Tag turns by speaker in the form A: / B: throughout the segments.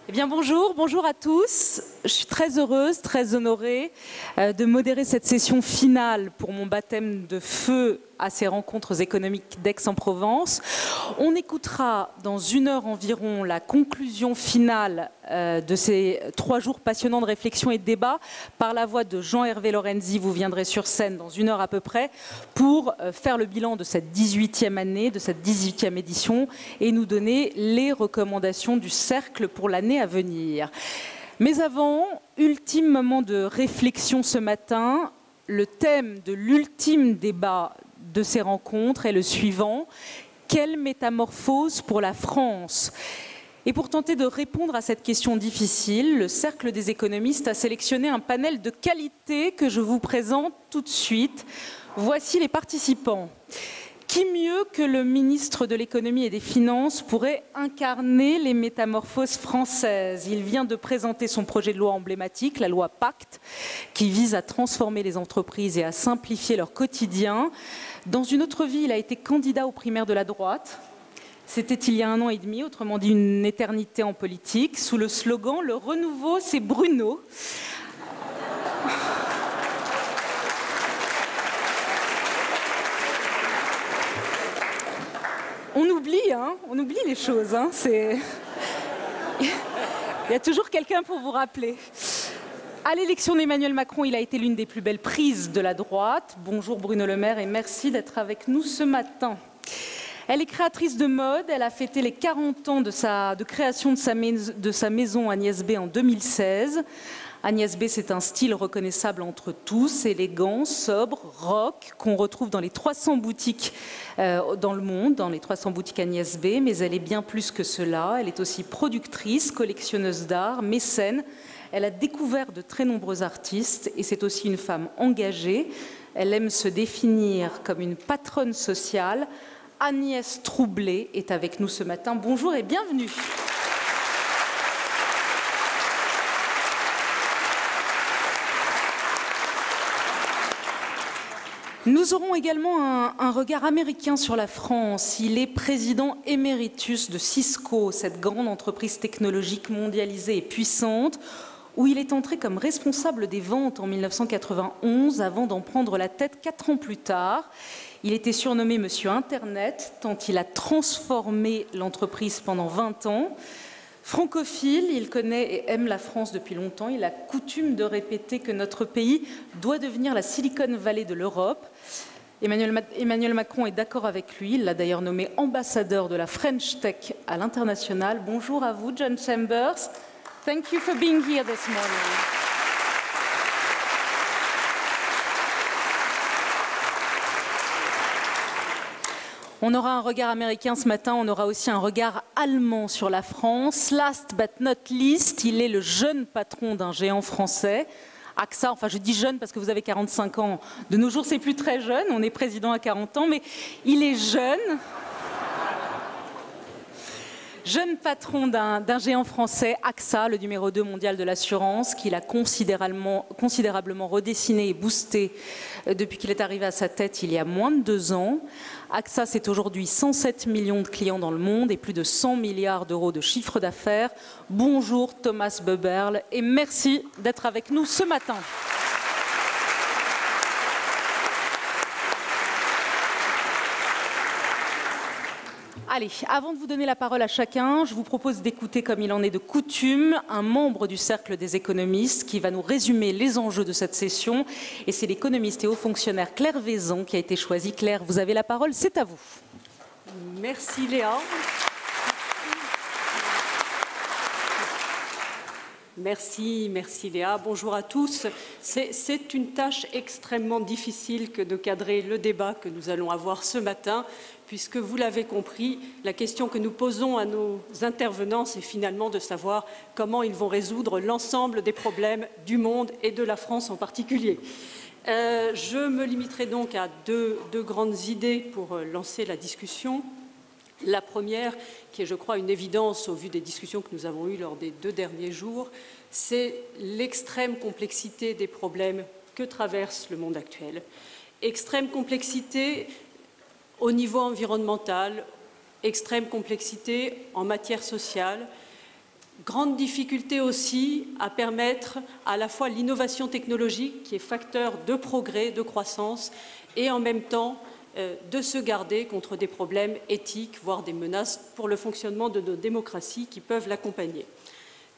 A: Eh bien bonjour, bonjour à tous. Je suis très heureuse, très honorée de modérer cette session finale pour mon baptême de feu à ces rencontres économiques d'Aix-en-Provence. On écoutera dans 1 heure environ la conclusion finale de ces 3 jours passionnants de réflexion et de débat par la voix de Jean-Hervé Lorenzi. Vous viendrez sur scène dans 1 heure à peu près pour faire le bilan de cette 18e année, de cette 18e édition et nous donner les recommandations du cercle pour l'année à venir. Mais avant, ultime moment de réflexion ce matin, le thème de l'ultime débat de ces rencontres est le suivant: quelle métamorphose pour la France? Et pour tenter de répondre à cette question difficile, le Cercle des économistes a sélectionné un panel de qualité que je vous présente tout de suite. Voici les participants. Qui mieux que le ministre de l'économie et des finances pourrait incarner les métamorphoses françaises? Il vient de présenter son projet de loi emblématique, la loi Pacte, qui vise à transformer les entreprises et à simplifier leur quotidien. Dans une autre vie, il a été candidat aux primaires de la droite. C'était il y a 1 an et demi, autrement dit une éternité en politique, sous le slogan « Le renouveau, c'est Bruno ». On oublie les choses. Il y a toujours quelqu'un pour vous rappeler. À l'élection d'Emmanuel Macron, il a été l'une des plus belles prises de la droite. Bonjour Bruno Le Maire et merci d'être avec nous ce matin. Elle est créatrice de mode, elle a fêté les 40 ans de création de sa maison Agnès B en 2016. Agnès B, c'est un style reconnaissable entre tous, élégant, sobre, rock, qu'on retrouve dans les 300 boutiques dans le monde, dans les 300 boutiques Agnès B, mais elle est bien plus que cela. Elle est aussi productrice, collectionneuse d'art, mécène. Elle a découvert de très nombreux artistes et c'est aussi une femme engagée. Elle aime se définir comme une patronne sociale. Agnès Troublé est avec nous ce matin. Bonjour et bienvenue. Nous aurons également un regard américain sur la France. Il est président éméritus de Cisco, cette grande entreprise technologique mondialisée et puissante, où il est entré comme responsable des ventes en 1991 avant d'en prendre la tête 4 ans plus tard. Il était surnommé Monsieur Internet, tant il a transformé l'entreprise pendant 20 ans. Francophile, il connaît et aime la France depuis longtemps. Il a coutume de répéter que notre pays doit devenir la Silicon Valley de l'Europe. Emmanuel Macron est d'accord avec lui. Il l'a d'ailleurs nommé ambassadeur de la French Tech à l'international. Bonjour à vous, John Chambers. Thank you for being here this morning. On aura un regard américain ce matin, on aura aussi un regard allemand sur la France. Last but not least, il est le jeune patron d'un géant français, AXA. Enfin, je dis jeune parce que vous avez 45 ans. De nos jours, c'est plus très jeune. On est président à 40 ans, mais il est jeune. Jeune patron d'un géant français, AXA, le numéro 2 mondial de l'assurance, qu'il a considérablement redessiné et boosté depuis qu'il est arrivé à sa tête il y a moins de 2 ans. AXA, c'est aujourd'hui 107 millions de clients dans le monde et plus de 100 milliards d'euros de chiffre d'affaires. Bonjour Thomas Buberl et merci d'être avec nous ce matin. Allez, avant de vous donner la parole à chacun, je vous propose d'écouter, comme il en est de coutume, un membre du Cercle des économistes qui va nous résumer les enjeux de cette session. Et c'est l'économiste et haut fonctionnaire Claire Vaison qui a été choisie. Claire, vous avez la parole, c'est à vous.
B: Merci Léa. Merci Léa. Bonjour à tous. C'est une tâche extrêmement difficile que de cadrer le débat que nous allons avoir ce matin, puisque vous l'avez compris, la question que nous posons à nos intervenants, c'est finalement de savoir comment ils vont résoudre l'ensemble des problèmes du monde et de la France en particulier. Je me limiterai donc à deux grandes idées pour lancer la discussion. La première, qui est je crois une évidence au vu des discussions que nous avons eues lors des 2 derniers jours, c'est l'extrême complexité des problèmes que traverse le monde actuel. Extrême complexité au niveau environnemental, extrême complexité en matière sociale, Grande difficulté aussi à permettre à la fois l'innovation technologique, qui est facteur de progrès, de croissance, et en même temps de se garder contre des problèmes éthiques, voire des menaces pour le fonctionnement de nos démocraties qui peuvent l'accompagner.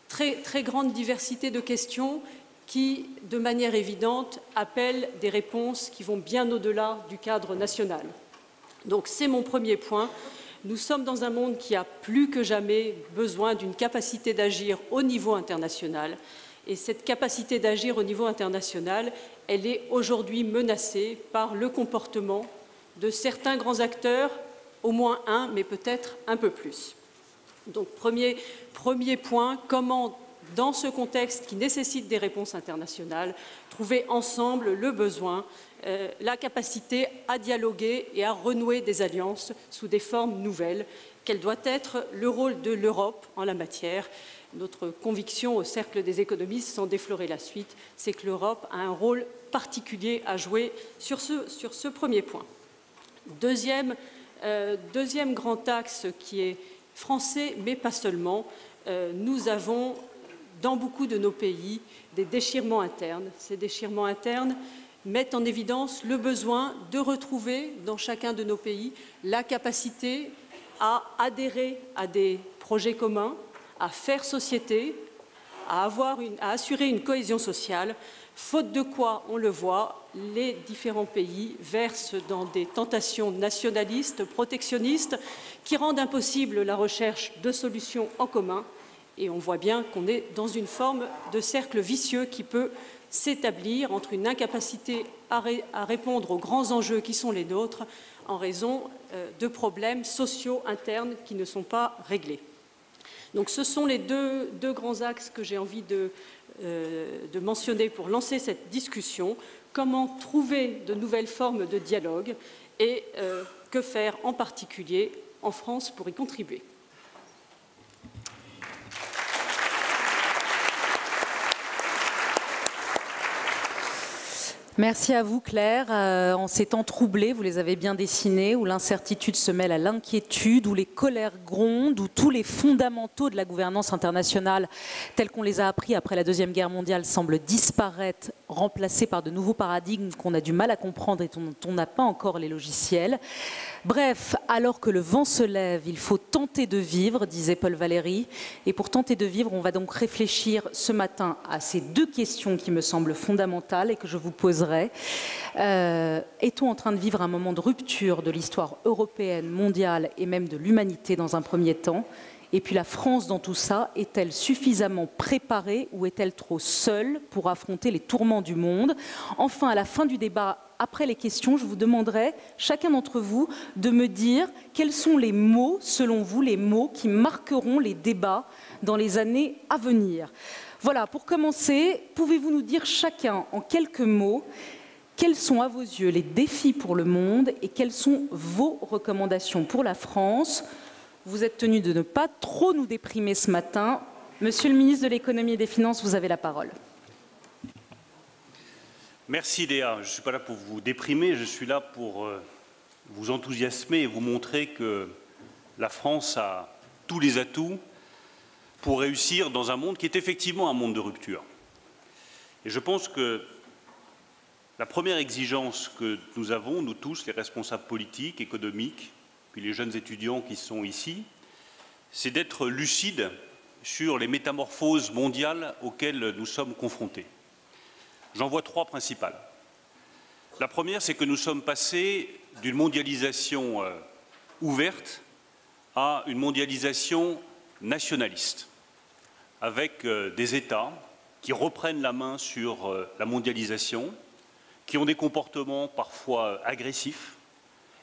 B: Très grande diversité de questions qui, de manière évidente, appellent des réponses qui vont bien au-delà du cadre national. Donc c'est mon premier point. Nous sommes dans un monde qui a plus que jamais besoin d'une capacité d'agir au niveau international. Et cette capacité d'agir au niveau international, elle est aujourd'hui menacée par le comportement de certains grands acteurs, au moins un, mais peut-être un peu plus. Donc premier point, comment, dans ce contexte qui nécessite des réponses internationales, trouver ensemble le besoin, la capacité à dialoguer et à renouer des alliances sous des formes nouvelles. Quel doit être le rôle de l'Europe en la matière? Notre conviction au Cercle des économistes, sans déflorer la suite, c'est que l'Europe a un rôle particulier à jouer sur ce premier point. Deuxième grand axe qui est français, mais pas seulement, nous avons dans beaucoup de nos pays des déchirements internes. Ces déchirements internes mettent en évidence le besoin de retrouver dans chacun de nos pays la capacité à adhérer à des projets communs, à faire société, à assurer une cohésion sociale, faute de quoi, on le voit, les différents pays versent dans des tentations nationalistes, protectionnistes, qui rendent impossible la recherche de solutions en commun. Et on voit bien qu'on est dans une forme de cercle vicieux qui peut s'établir entre une incapacité à répondre aux grands enjeux qui sont les nôtres en raison de problèmes sociaux internes qui ne sont pas réglés. Donc ce sont les deux grands axes que j'ai envie de mentionner pour lancer cette discussion. Comment trouver de nouvelles formes de dialogue et que faire en particulier en France pour y contribuer.
A: Merci à vous, Claire. En ces temps troublés, vous les avez bien dessinés, où l'incertitude se mêle à l'inquiétude, où les colères grondent, où tous les fondamentaux de la gouvernance internationale, tels qu'on les a appris après la Deuxième Guerre mondiale, semblent disparaître, remplacés par de nouveaux paradigmes qu'on a du mal à comprendre et dont on n'a pas encore les logiciels. Bref, alors que le vent se lève, il faut tenter de vivre, disait Paul Valéry. Et pour tenter de vivre, on va donc réfléchir ce matin à ces deux questions qui me semblent fondamentales et que je vous poserai. Est-on en train de vivre un moment de rupture de l'histoire européenne, mondiale et même de l'humanité dans un premier temps? Et puis la France dans tout ça, est-elle suffisamment préparée ou est-elle trop seule pour affronter les tourments du monde? Enfin, à la fin du débat, après les questions, je vous demanderai, chacun d'entre vous, de me dire quels sont les mots, selon vous, les mots qui marqueront les débats dans les années à venir. Voilà, pour commencer, pouvez-vous nous dire chacun, en quelques mots, quels sont à vos yeux les défis pour le monde et quelles sont vos recommandations pour la France? Vous êtes tenu de ne pas trop nous déprimer ce matin. Monsieur le ministre de l'Économie et des Finances, vous avez la parole.
C: Merci Léa. Je ne suis pas là pour vous déprimer, je suis là pour vous enthousiasmer et vous montrer que la France a tous les atouts pour réussir dans un monde qui est effectivement un monde de rupture. Et je pense que la première exigence que nous avons, nous tous, les responsables politiques, économiques, puis les jeunes étudiants qui sont ici, c'est d'être lucides sur les métamorphoses mondiales auxquelles nous sommes confrontés. J'en vois trois principales. La première, c'est que nous sommes passés d'une mondialisation ouverte à une mondialisation nationaliste, avec des États qui reprennent la main sur la mondialisation, qui ont des comportements parfois agressifs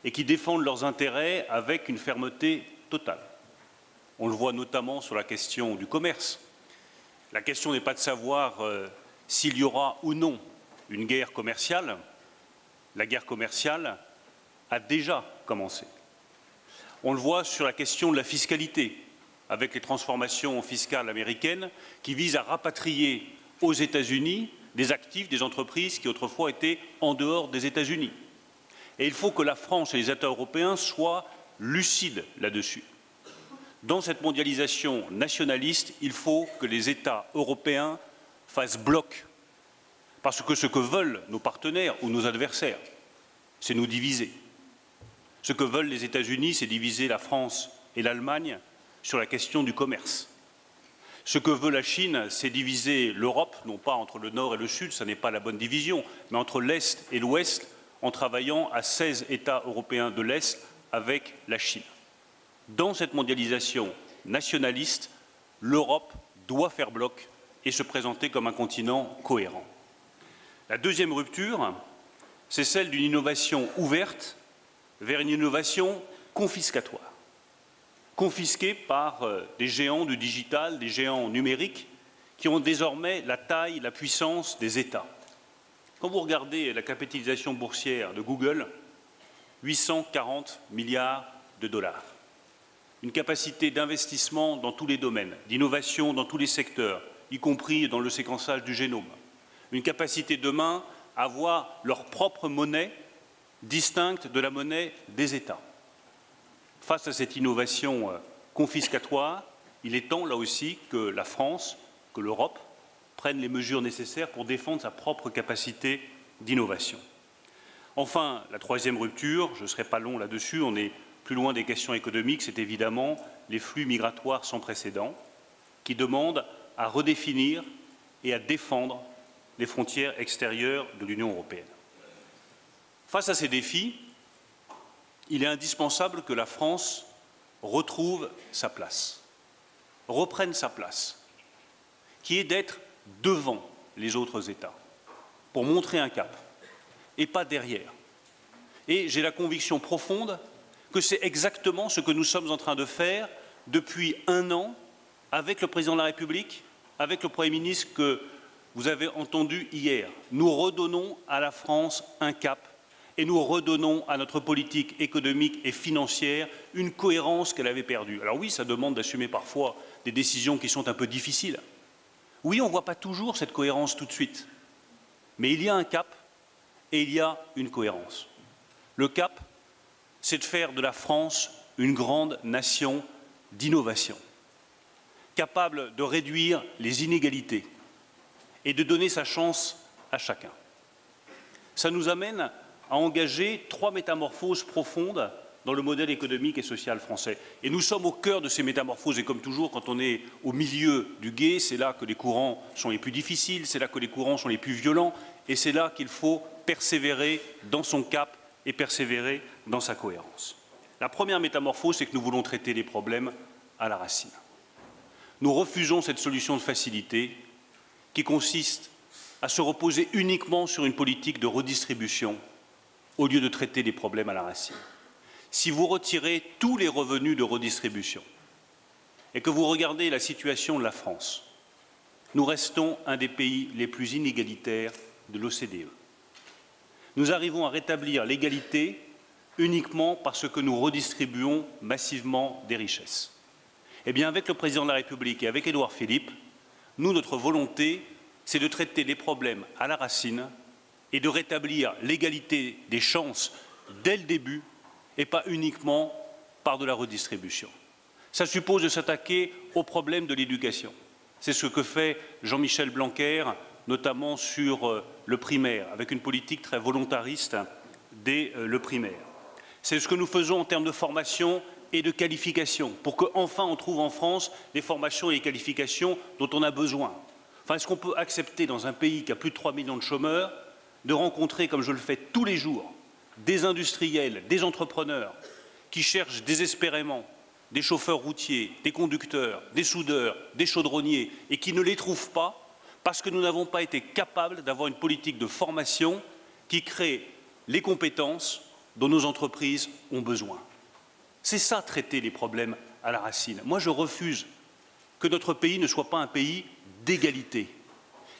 C: et qui défendent leurs intérêts avec une fermeté totale. On le voit notamment sur la question du commerce. La question n'est pas de savoir s'il y aura ou non une guerre commerciale. La guerre commerciale a déjà commencé. On le voit sur la question de la fiscalité, avec les transformations fiscales américaines qui visent à rapatrier aux États-Unis des actifs, des entreprises qui autrefois étaient en dehors des États-Unis. Et il faut que la France et les États européens soient lucides là-dessus. Dans cette mondialisation nationaliste, il faut que les États européens fassent bloc. Parce que ce que veulent nos partenaires ou nos adversaires, c'est nous diviser. Ce que veulent les États-Unis, c'est diviser la France et l'Allemagne sur la question du commerce. Ce que veut la Chine, c'est diviser l'Europe, non pas entre le Nord et le Sud, ça n'est pas la bonne division, mais entre l'Est et l'Ouest, en travaillant à 16 États européens de l'Est avec la Chine. Dans cette mondialisation nationaliste, l'Europe doit faire bloc et se présenter comme un continent cohérent. La deuxième rupture, c'est celle d'une innovation ouverte vers une innovation confiscatoire. Confisquée par des géants du digital, des géants numériques, qui ont désormais la taille, la puissance des États. Quand vous regardez la capitalisation boursière de Google, 840 milliards de dollars. Une capacité d'investissement dans tous les domaines, d'innovation dans tous les secteurs, y compris dans le séquençage du génome. Une capacité demain à avoir leur propre monnaie distincte de la monnaie des États. Face à cette innovation confiscatoire, il est temps là aussi que la France, que l'Europe prennent les mesures nécessaires pour défendre sa propre capacité d'innovation. Enfin, la troisième rupture, je ne serai pas long là-dessus, on est plus loin des questions économiques, c'est évidemment les flux migratoires sans précédent qui demandent à redéfinir et à défendre les frontières extérieures de l'Union européenne. Face à ces défis, il est indispensable que la France retrouve sa place, reprenne sa place, qui est d'être devant les autres États, pour montrer un cap, et pas derrière. Et j'ai la conviction profonde que c'est exactement ce que nous sommes en train de faire depuis un an avec le Président de la République, avec le Premier ministre que vous avez entendu hier. Nous redonnons à la France un cap et nous redonnons à notre politique économique et financière une cohérence qu'elle avait perdue. Alors oui, ça demande d'assumer parfois des décisions qui sont un peu difficiles. Oui, on ne voit pas toujours cette cohérence tout de suite. Mais il y a un cap et il y a une cohérence. Le cap, c'est de faire de la France une grande nation d'innovation, capable de réduire les inégalités et de donner sa chance à chacun. Ça nous amène à engager 3 métamorphoses profondes dans le modèle économique et social français. Et nous sommes au cœur de ces métamorphoses. Et comme toujours, quand on est au milieu du gué, c'est là que les courants sont les plus difficiles, c'est là que les courants sont les plus violents, et c'est là qu'il faut persévérer dans son cap et persévérer dans sa cohérence. La première métamorphose, c'est que nous voulons traiter les problèmes à la racine. Nous refusons cette solution de facilité qui consiste à se reposer uniquement sur une politique de redistribution au lieu de traiter les problèmes à la racine. Si vous retirez tous les revenus de redistribution et que vous regardez la situation de la France, nous restons un des pays les plus inégalitaires de l'OCDE. Nous arrivons à rétablir l'égalité uniquement parce que nous redistribuons massivement des richesses. Eh bien, avec le Président de la République et avec Édouard Philippe, notre volonté, c'est de traiter les problèmes à la racine et de rétablir l'égalité des chances dès le début et pas uniquement par de la redistribution. Ça suppose de s'attaquer aux problèmes de l'éducation. C'est ce que fait Jean-Michel Blanquer, notamment sur le primaire, avec une politique très volontariste dès le primaire. C'est ce que nous faisons en termes de formation et de qualification, pour qu'enfin on trouve en France des formations et des qualifications dont on a besoin. Enfin, est-ce qu'on peut accepter dans un pays qui a plus de 3 millions de chômeurs de rencontrer, comme je le fais tous les jours, des industriels, des entrepreneurs qui cherchent désespérément des chauffeurs routiers, des conducteurs, des soudeurs, des chaudronniers et qui ne les trouvent pas parce que nous n'avons pas été capables d'avoir une politique de formation qui crée les compétences dont nos entreprises ont besoin. C'est ça, traiter les problèmes à la racine. Moi, je refuse que notre pays ne soit pas un pays d'égalité.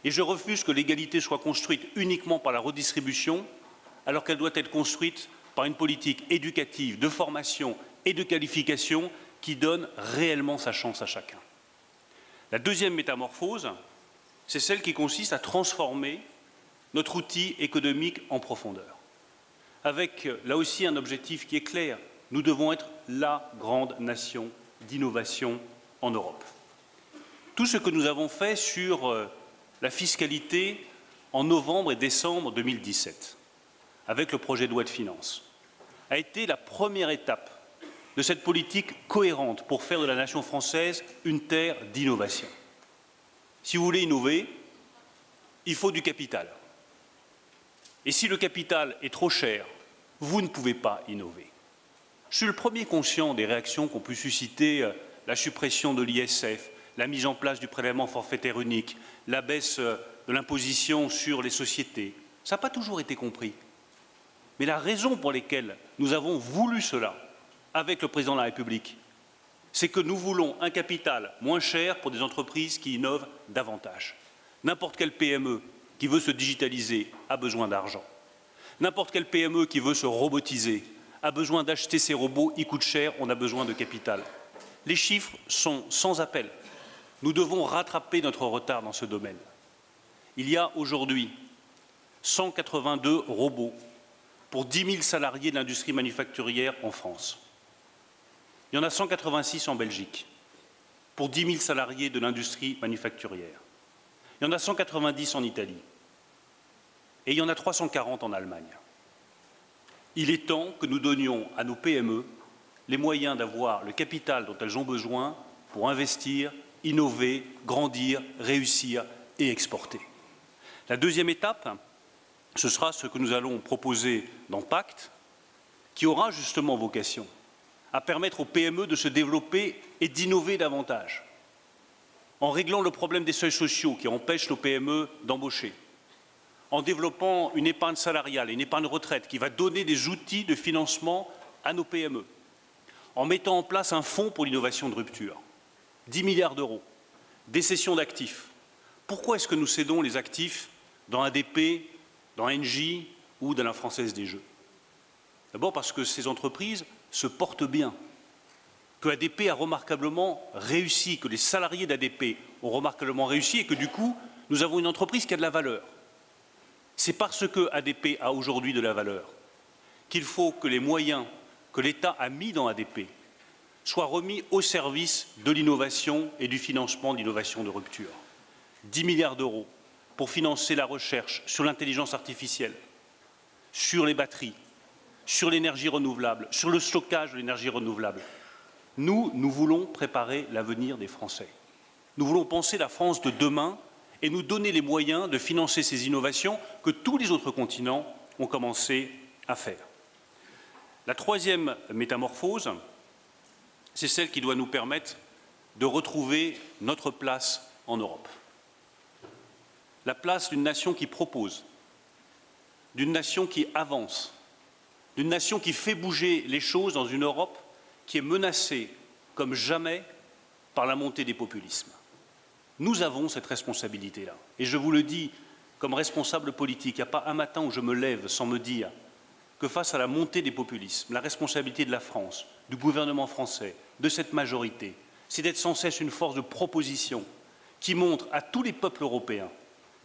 C: Et je refuse que l'égalité soit construite uniquement par la redistribution, alors qu'elle doit être construite par une politique éducative, de formation et de qualification qui donne réellement sa chance à chacun. La deuxième métamorphose, c'est celle qui consiste à transformer notre outil économique en profondeur. Avec là aussi un objectif qui est clair, nous devons être la grande nation d'innovation en Europe. Tout ce que nous avons fait sur la fiscalité en novembre et décembre 2017, avec le projet de loi de finances, a été la première étape de cette politique cohérente pour faire de la nation française une terre d'innovation. Si vous voulez innover, il faut du capital. Et si le capital est trop cher, vous ne pouvez pas innover. Je suis le premier conscient des réactions qu'ont pu susciter la suppression de l'ISF, la mise en place du prélèvement forfaitaire unique, la baisse de l'imposition sur les sociétés. Ça n'a pas toujours été compris. Mais la raison pour laquelle nous avons voulu cela avec le président de la République, c'est que nous voulons un capital moins cher pour des entreprises qui innovent davantage. N'importe quelle PME qui veut se digitaliser a besoin d'argent. N'importe quelle PME qui veut se robotiser a besoin d'acheter ses robots, ils coûtent cher, on a besoin de capital. Les chiffres sont sans appel. Nous devons rattraper notre retard dans ce domaine. Il y a aujourd'hui 182 robots pour 10 000 salariés de l'industrie manufacturière en France. Il y en a 186 en Belgique, pour 10 000 salariés de l'industrie manufacturière. Il y en a 190 en Italie. Et il y en a 340 en Allemagne. Il est temps que nous donnions à nos PME les moyens d'avoir le capital dont elles ont besoin pour investir, innover, grandir, réussir et exporter. La deuxième étape, ce sera ce que nous allons proposer dans Pacte, qui aura justement vocation à permettre aux PME de se développer et d'innover davantage, en réglant le problème des seuils sociaux qui empêchent nos PME d'embaucher, en développant une épargne salariale et une épargne retraite qui va donner des outils de financement à nos PME, en mettant en place un fonds pour l'innovation de rupture, 10 milliards d'euros, des cessions d'actifs. Pourquoi est-ce que nous cédons les actifs dans ADP, dans Engie ou dans la Française des Jeux? D'abord parce que ces entreprises se portent bien, que ADP a remarquablement réussi, que les salariés d'ADP ont remarquablement réussi et que du coup, nous avons une entreprise qui a de la valeur. C'est parce que ADP a aujourd'hui de la valeur qu'il faut que les moyens que l'État a mis dans ADP soient remis au service de l'innovation et du financement de l'innovation de rupture. 10 milliards d'euros pour financer la recherche sur l'intelligence artificielle, sur les batteries, sur l'énergie renouvelable, sur le stockage de l'énergie renouvelable. Nous voulons préparer l'avenir des Français. Nous voulons penser la France de demain et nous donner les moyens de financer ces innovations que tous les autres continents ont commencé à faire. La troisième métamorphose, c'est celle qui doit nous permettre de retrouver notre place en Europe. La place d'une nation qui propose, d'une nation qui avance, d'une nation qui fait bouger les choses dans une Europe qui est menacée comme jamais par la montée des populismes. Nous avons cette responsabilité-là. Et je vous le dis comme responsable politique, il n'y a pas un matin où je me lève sans me dire que face à la montée des populismes, la responsabilité de la France, du gouvernement français, de cette majorité, c'est d'être sans cesse une force de proposition qui montre à tous les peuples européens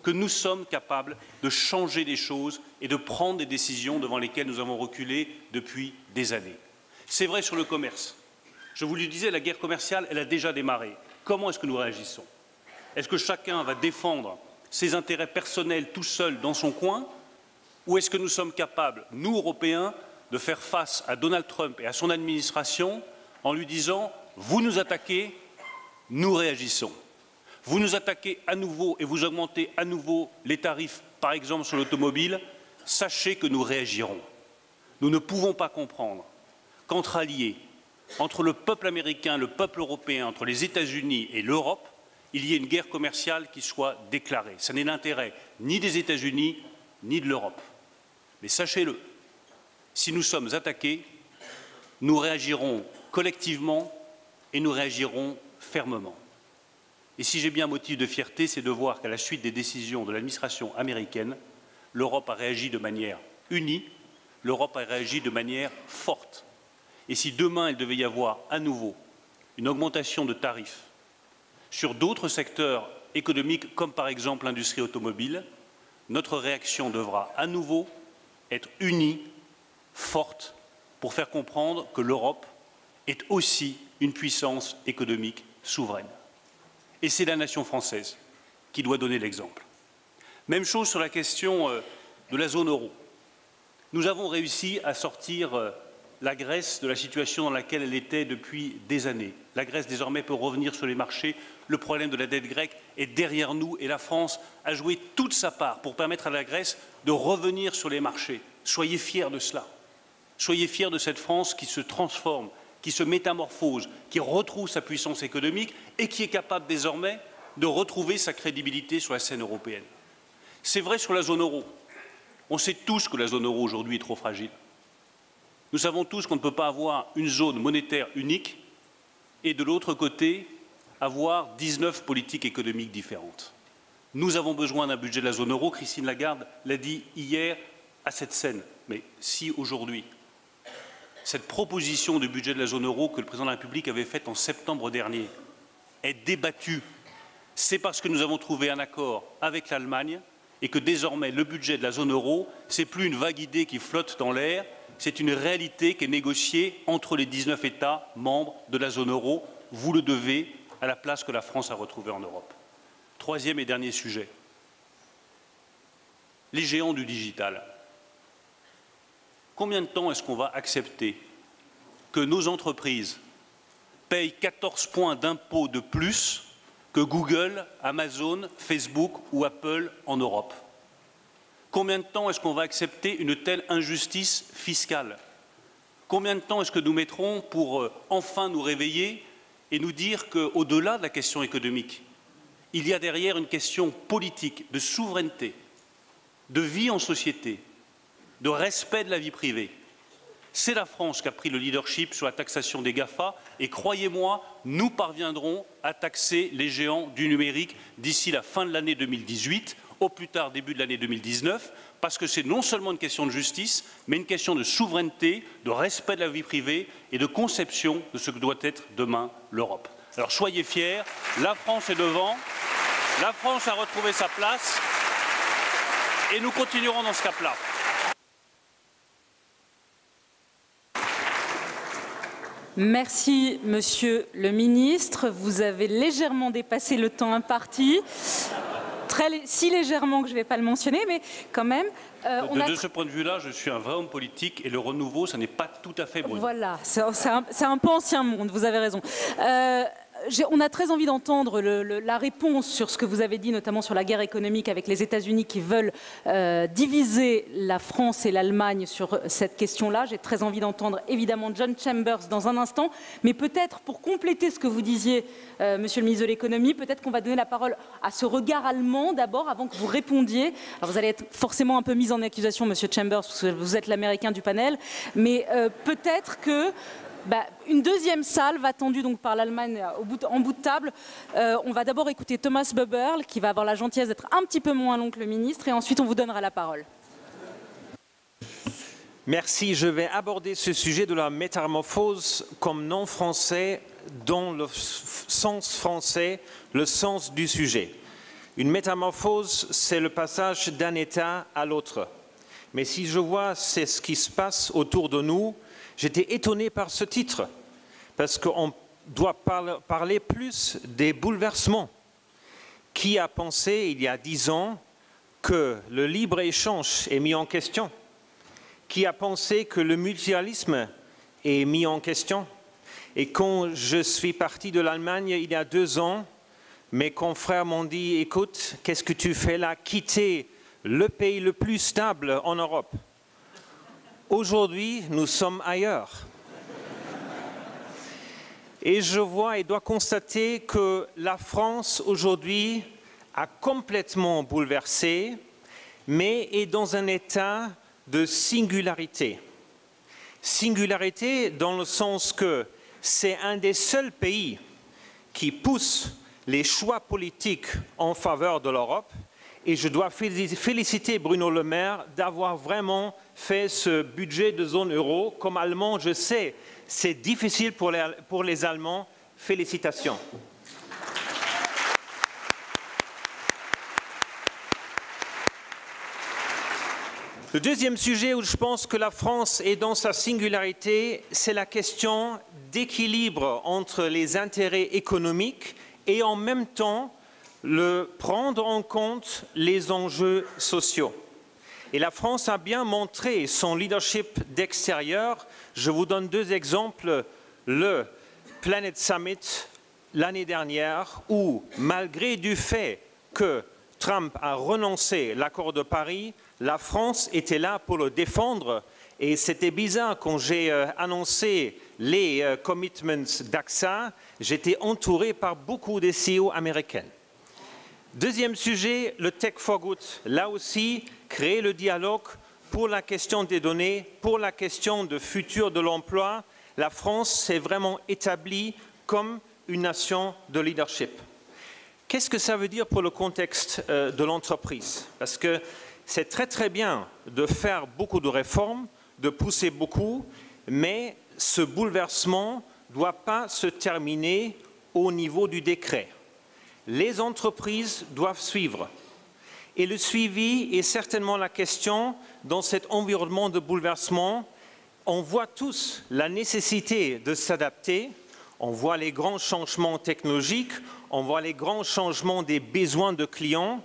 C: que nous sommes capables de changer les choses et de prendre des décisions devant lesquelles nous avons reculé depuis des années. C'est vrai sur le commerce. Je vous le disais, la guerre commerciale, elle a déjà démarré. Comment est-ce que nous réagissons? Est-ce que chacun va défendre ses intérêts personnels tout seul dans son coin? Ou est-ce que nous sommes capables, nous, Européens, de faire face à Donald Trump et à son administration en lui disant « Vous nous attaquez, nous réagissons ». Vous nous attaquez à nouveau et vous augmentez à nouveau les tarifs, par exemple sur l'automobile, sachez que nous réagirons. Nous ne pouvons pas comprendre qu'entre alliés, entre le peuple américain, le peuple européen, entre les États-Unis et l'Europe, il y ait une guerre commerciale qui soit déclarée. Ce n'est l'intérêt ni des États-Unis ni de l'Europe. Mais sachez-le, si nous sommes attaqués, nous réagirons collectivement et nous réagirons fermement. Et si j'ai bien un motif de fierté, c'est de voir qu'à la suite des décisions de l'administration américaine, l'Europe a réagi de manière unie, l'Europe a réagi de manière forte. Et si demain il devait y avoir à nouveau une augmentation de tarifs sur d'autres secteurs économiques, comme par exemple l'industrie automobile, notre réaction devra à nouveau être unie, forte, pour faire comprendre que l'Europe est aussi une puissance économique souveraine. Et c'est la nation française qui doit donner l'exemple. Même chose sur la question de la zone euro. Nous avons réussi à sortir la Grèce de la situation dans laquelle elle était depuis des années. La Grèce désormais peut revenir sur les marchés. Le problème de la dette grecque est derrière nous et la France a joué toute sa part pour permettre à la Grèce de revenir sur les marchés. Soyez fiers de cela. Soyez fiers de cette France qui se transforme, qui se métamorphose, qui retrouve sa puissance économique et qui est capable désormais de retrouver sa crédibilité sur la scène européenne. C'est vrai sur la zone euro. On sait tous que la zone euro aujourd'hui est trop fragile. Nous savons tous qu'on ne peut pas avoir une zone monétaire unique et de l'autre côté avoir 19 politiques économiques différentes. Nous avons besoin d'un budget de la zone euro. Christine Lagarde l'a dit hier à cette scène. Mais si aujourd'hui, cette proposition de budget de la zone euro que le président de la République avait faite en septembre dernier est débattue, c'est parce que nous avons trouvé un accord avec l'Allemagne et que désormais le budget de la zone euro, ce n'est plus une vague idée qui flotte dans l'air, c'est une réalité qui est négociée entre les 19 États membres de la zone euro. Vous le devez à la place que la France a retrouvée en Europe. Troisième et dernier sujet. Les géants du digital. Combien de temps est-ce qu'on va accepter que nos entreprises payent 14 points d'impôt de plus que Google, Amazon, Facebook ou Apple en Europe? Combien de temps est-ce qu'on va accepter une telle injustice fiscale? Combien de temps est-ce que nous mettrons pour enfin nous réveiller et nous dire qu'au-delà de la question économique, il y a derrière une question politique, de souveraineté, de vie en société, de respect de la vie privée? C'est la France qui a pris le leadership sur la taxation des GAFA et croyez-moi, nous parviendrons à taxer les géants du numérique d'ici la fin de l'année 2018, au plus tard début de l'année 2019, parce que c'est non seulement une question de justice, mais une question de souveraineté, de respect de la vie privée et de conception de ce que doit être demain l'Europe. Alors soyez fiers, la France est devant, la France a retrouvé sa place et nous continuerons dans ce cap-là.
A: Merci, Monsieur le Ministre. Vous avez légèrement dépassé le temps imparti. Si légèrement que je ne vais pas le mentionner, mais quand même.
C: De ce point de vue-là, je suis un vrai homme politique et le renouveau, ça n'est pas tout à fait Bruno.
A: Voilà, c'est un peu ancien monde, vous avez raison. On a très envie d'entendre la réponse sur ce que vous avez dit, notamment sur la guerre économique avec les États-Unis qui veulent diviser la France et l'Allemagne sur cette question-là. J'ai très envie d'entendre évidemment John Chambers dans un instant, mais peut-être pour compléter ce que vous disiez, Monsieur le ministre de l'économie, peut-être qu'on va donner la parole à ce regard allemand d'abord, avant que vous répondiez. Alors vous allez être forcément un peu mis en accusation, Monsieur Chambers, parce que vous êtes l'Américain du panel, mais peut-être que une deuxième salve attendue donc par l'Allemagne en bout de table. On va d'abord écouter Thomas Böberl qui va avoir la gentillesse d'être un petit peu moins long que le ministre et ensuite on vous donnera la parole.
D: Merci. Je vais aborder ce sujet de la métamorphose comme non français dans le sens français, le sens du sujet. Une métamorphose, c'est le passage d'un état à l'autre. Mais si je vois c'est ce qui se passe autour de nous, j'étais étonné par ce titre, parce qu'on doit parler plus des bouleversements. Qui a pensé, il y a 10 ans, que le libre-échange est mis en question? Qui a pensé que le mutualisme est mis en question? Et quand je suis parti de l'Allemagne il y a 2 ans, mes confrères m'ont dit, écoute, qu'est-ce que tu fais là? Quitter le pays le plus stable en Europe. Aujourd'hui, nous sommes ailleurs. Et je vois et dois constater que la France, aujourd'hui, a complètement bouleversé, mais est dans un état de singularité. Singularité dans le sens que c'est un des seuls pays qui pousse les choix politiques en faveur de l'Europe. Et je dois féliciter Bruno Le Maire d'avoir vraiment fait ce budget de zone euro. Comme Allemand, je sais, c'est difficile pour les Allemands. Félicitations. Le deuxième sujet où je pense que la France est dans sa singularité, c'est la question d'équilibre entre les intérêts économiques et en même temps prendre en compte les enjeux sociaux. Et la France a bien montré son leadership d'extérieur. Je vous donne deux exemples. Le Planet Summit l'année dernière, où malgré du fait que Trump a renoncé à l'accord de Paris, la France était là pour le défendre. Et c'était bizarre quand j'ai annoncé les commitments d'AXA, j'étais entouré par beaucoup de CEO américaines. Deuxième sujet, le Tech for Good. Là aussi, créer le dialogue pour la question des données, pour la question du futur de l'emploi. La France s'est vraiment établie comme une nation de leadership. Qu'est-ce que ça veut dire pour le contexte de l'entreprise? Parce que c'est très bien de faire beaucoup de réformes, de pousser beaucoup, mais ce bouleversement ne doit pas se terminer au niveau du décret. Les entreprises doivent suivre. Et le suivi est certainement la question dans cet environnement de bouleversement. On voit tous la nécessité de s'adapter. On voit les grands changements technologiques, on voit les grands changements des besoins de clients.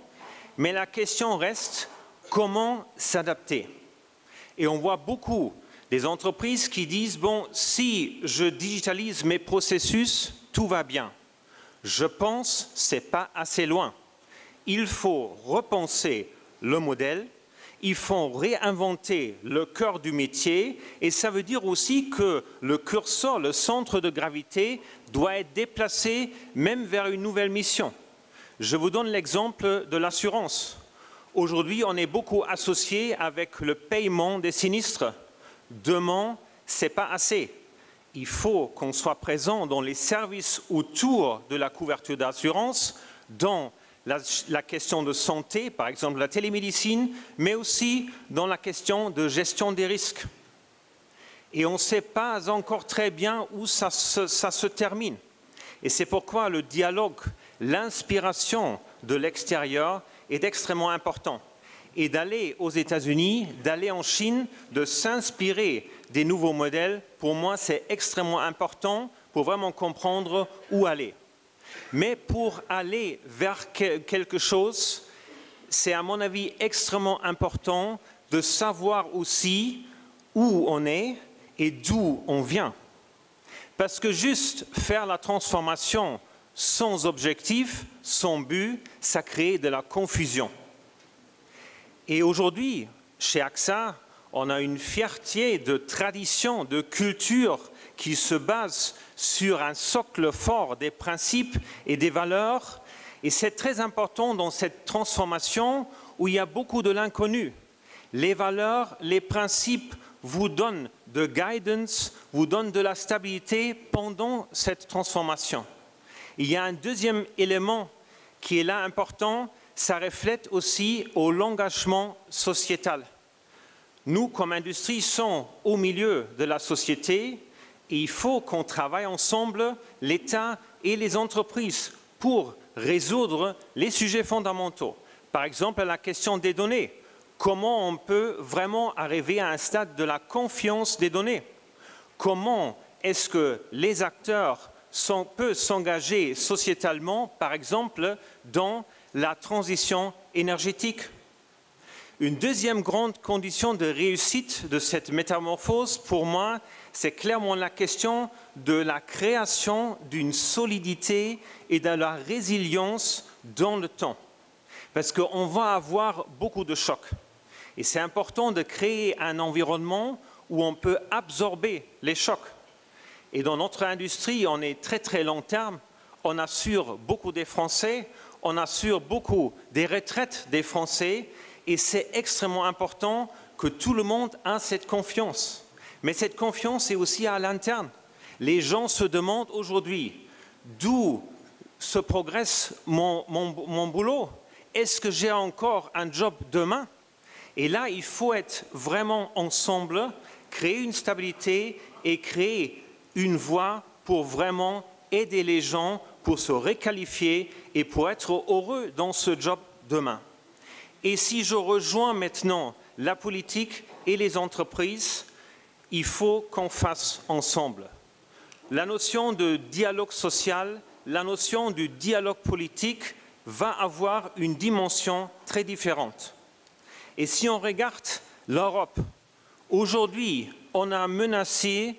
D: Mais la question reste, comment s'adapter? Et on voit beaucoup des entreprises qui disent, bon, si je digitalise mes processus, tout va bien. Je pense que ce n'est pas assez loin. Il faut repenser le modèle, il faut réinventer le cœur du métier et ça veut dire aussi que le curseur, le centre de gravité doit être déplacé même vers une nouvelle mission. Je vous donne l'exemple de l'assurance. Aujourd'hui, on est beaucoup associé avec le paiement des sinistres. Demain, ce n'est pas assez. Il faut qu'on soit présent dans les services autour de la couverture d'assurance, dans la question de santé, par exemple la télémédecine, mais aussi dans la question de gestion des risques. Et on ne sait pas encore très bien où ça se termine. Et c'est pourquoi le dialogue, l'inspiration de l'extérieur est extrêmement important. Et d'aller aux États-Unis, d'aller en Chine, de s'inspirer des nouveaux modèles, pour moi, c'est extrêmement important pour vraiment comprendre où aller. Mais pour aller vers quelque chose, c'est à mon avis extrêmement important de savoir aussi où on est et d'où on vient. Parce que juste faire la transformation sans objectif, sans but, ça crée de la confusion. Et aujourd'hui, chez AXA, on a une fierté de tradition, de culture qui se base sur un socle fort des principes et des valeurs. Et c'est très important dans cette transformation où il y a beaucoup de l'inconnu. Les valeurs, les principes vous donnent de guidance, vous donnent de la stabilité pendant cette transformation. Il y a un deuxième élément qui est là important, ça reflète aussi l'engagement sociétal. Nous, comme industrie, sommes au milieu de la société et il faut qu'on travaille ensemble, l'État et les entreprises, pour résoudre les sujets fondamentaux. Par exemple, la question des données. Comment on peut vraiment arriver à un stade de la confiance des données? Comment est-ce que les acteurs peuvent s'engager sociétalement, par exemple, dans la transition énergétique? Une deuxième grande condition de réussite de cette métamorphose, pour moi, c'est clairement la question de la création d'une solidité et de la résilience dans le temps. Parce qu'on va avoir beaucoup de chocs. Et c'est important de créer un environnement où on peut absorber les chocs. Et dans notre industrie, on est très long terme. On assure beaucoup des Français, on assure beaucoup des retraites des Français. Et c'est extrêmement important que tout le monde ait cette confiance. Mais cette confiance est aussi à l'interne. Les gens se demandent aujourd'hui d'où se progresse mon boulot. Est-ce que j'ai encore un job demain? Et là, il faut être vraiment ensemble, créer une stabilité et créer une voie pour vraiment aider les gens pour se requalifier et pour être heureux dans ce job demain. Et si je rejoins maintenant la politique et les entreprises, il faut qu'on fasse ensemble. La notion de dialogue social, la notion du dialogue politique va avoir une dimension très différente. Et si on regarde l'Europe, aujourd'hui, on a menacé,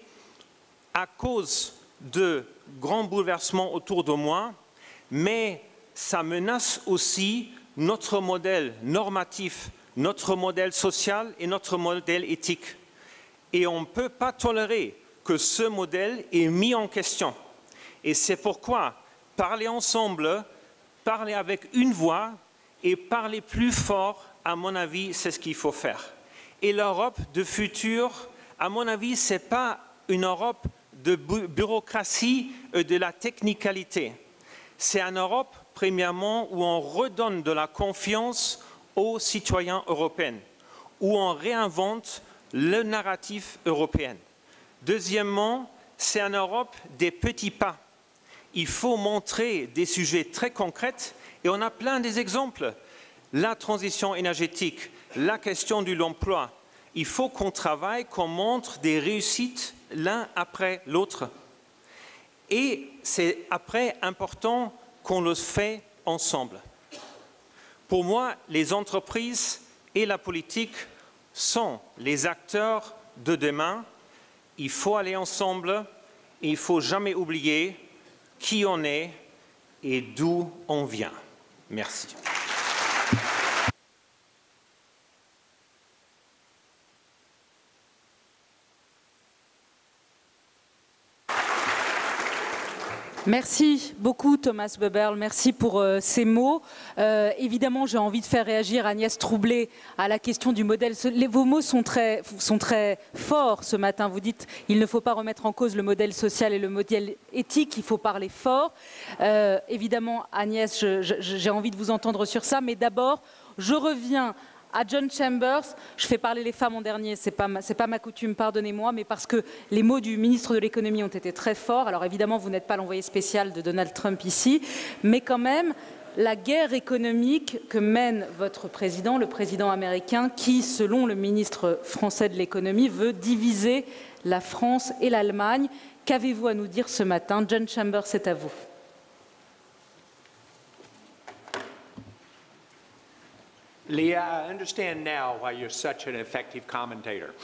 D: à cause de grands bouleversements autour de moi, mais ça menace aussi notre modèle normatif, notre modèle social et notre modèle éthique. Et on ne peut pas tolérer que ce modèle est mis en question. Et c'est pourquoi parler ensemble, parler avec une voix et parler plus fort, à mon avis, c'est ce qu'il faut faire. Et l'Europe de futur, à mon avis, ce n'est pas une Europe de bureaucratie et de la technicalité. C'est une Europe, premièrement, où on redonne de la confiance aux citoyens européens, où on réinvente le narratif européen. Deuxièmement, c'est une Europe des petits pas. Il faut montrer des sujets très concrets et on a plein d'exemples. La transition énergétique, la question de l'emploi. Il faut qu'on travaille, qu'on montre des réussites l'un après l'autre. Et c'est après important qu'on le fait ensemble. Pour moi, les entreprises et la politique sont les acteurs de demain. Il faut aller ensemble et il ne faut jamais oublier qui on est et d'où on vient. Merci.
A: Merci beaucoup Thomas Buberl, merci pour ces mots. Évidemment, j'ai envie de faire réagir Agnès Troublé à la question du modèle. Vos mots sont très forts ce matin. Vous dites qu'il ne faut pas remettre en cause le modèle social et le modèle éthique, il faut parler fort. Évidemment, Agnès, j'ai envie de vous entendre sur ça, mais d'abord, je reviens à John Chambers. Je fais parler les femmes en dernier, c'est pas ma coutume, pardonnez-moi, mais parce que les mots du ministre de l'économie ont été très forts. Alors évidemment, vous n'êtes pas l'envoyé spécial de Donald Trump ici, mais quand même, la guerre économique que mène votre président, le président américain, qui, selon le ministre français de l'économie, veut diviser la France et l'Allemagne. Qu'avez-vous à nous dire ce matin? John Chambers, c'est à vous.
E: Leah, I understand now why you're such an effective commentator.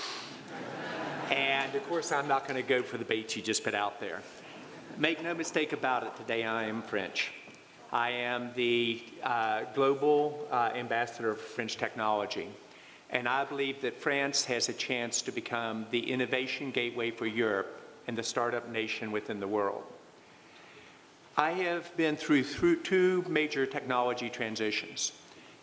E: And of course, I'm not going to go for the bait you just put out there. Make no mistake about it, today I am French. I am the global ambassador for French technology. And I believe that France has a chance to become the innovation gateway for Europe and the startup nation within the world. I have been through two major technology transitions.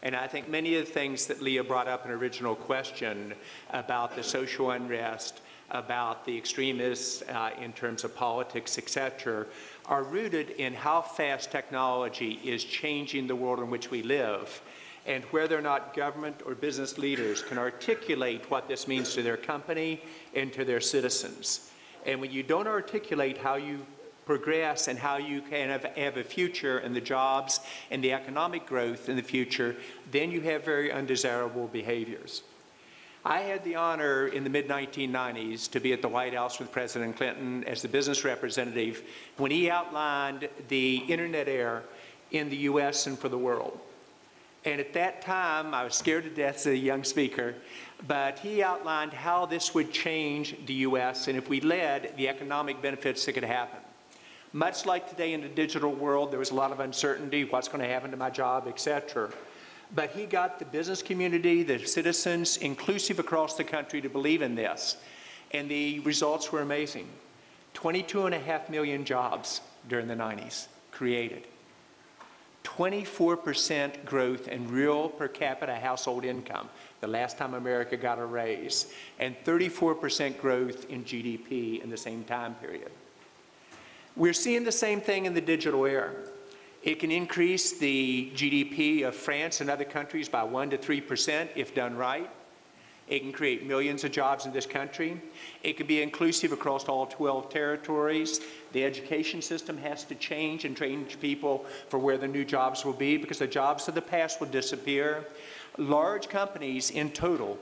E: And I think many of the things that Leah brought up in her original question about the social unrest, about the extremists in terms of politics, etc., are rooted in how fast technology is changing the world in which we live, and whether or not government or business leaders can articulate what this means to their company and to their citizens. And when you don't articulate how you progress and how you can have a future and the jobs and the economic growth in the future, then you have very undesirable behaviors. I had the honor in the mid-1990s to be at the White House with President Clinton as the business representative when he outlined the Internet era in the US and for the world. And at that time, I was scared to death as a young speaker, but he outlined how this would change the US and if we led, the economic benefits that could happen. Much like today in the digital world, there was a lot of uncertainty, what's going to happen to my job, etc. But he got the business community, the citizens, inclusive across the country to believe in this. And the results were amazing. 22.5 million jobs during the 90s created. 24% growth in real per capita household income, the last time America got a raise, and 34% growth in GDP in the same time period. We're seeing the same thing in the digital era. It can increase the GDP of France and other countries by 1 to 3% if done right. It can create millions of jobs in this country. It can be inclusive across all 12 territories. The education system has to change and train people for where the new jobs will be, because the jobs of the past will disappear. Large companies in total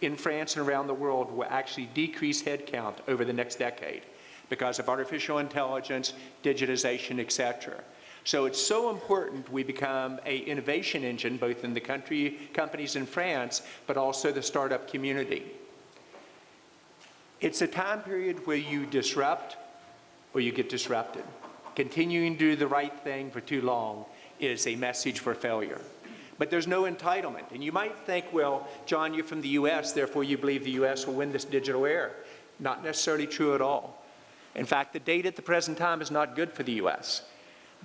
E: in France and around the world will actually decrease headcount over the next decade because of artificial intelligence, digitization, etc. So it's so important we become an innovation engine, both in the companies in France, but also the startup community. It's a time period where you disrupt or you get disrupted. Continuing to do the right thing for too long is a message for failure. But there's no entitlement. And you might think, well, John, you're from the US, therefore you believe the US will win this digital era. Not necessarily true at all. In fact, the data at the present time is not good for the US.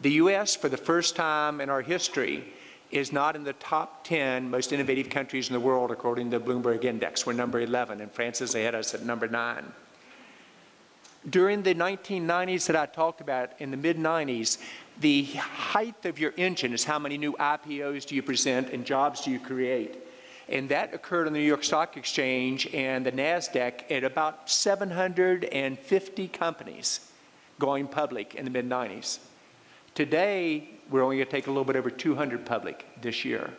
E: The US, for the first time in our history, is not in the top 10 most innovative countries in the world, according to the Bloomberg Index. We're number 11, and France is ahead of us at number 9. During the 1990s that I talked about, in the mid-90s, the height of your engine is how many new IPOs do you present and jobs do you create. And that occurred on the New York Stock Exchange and the NASDAQ at about 750 companies going public in the mid-90s. Today, we're only going to take a little bit over 200 public this year.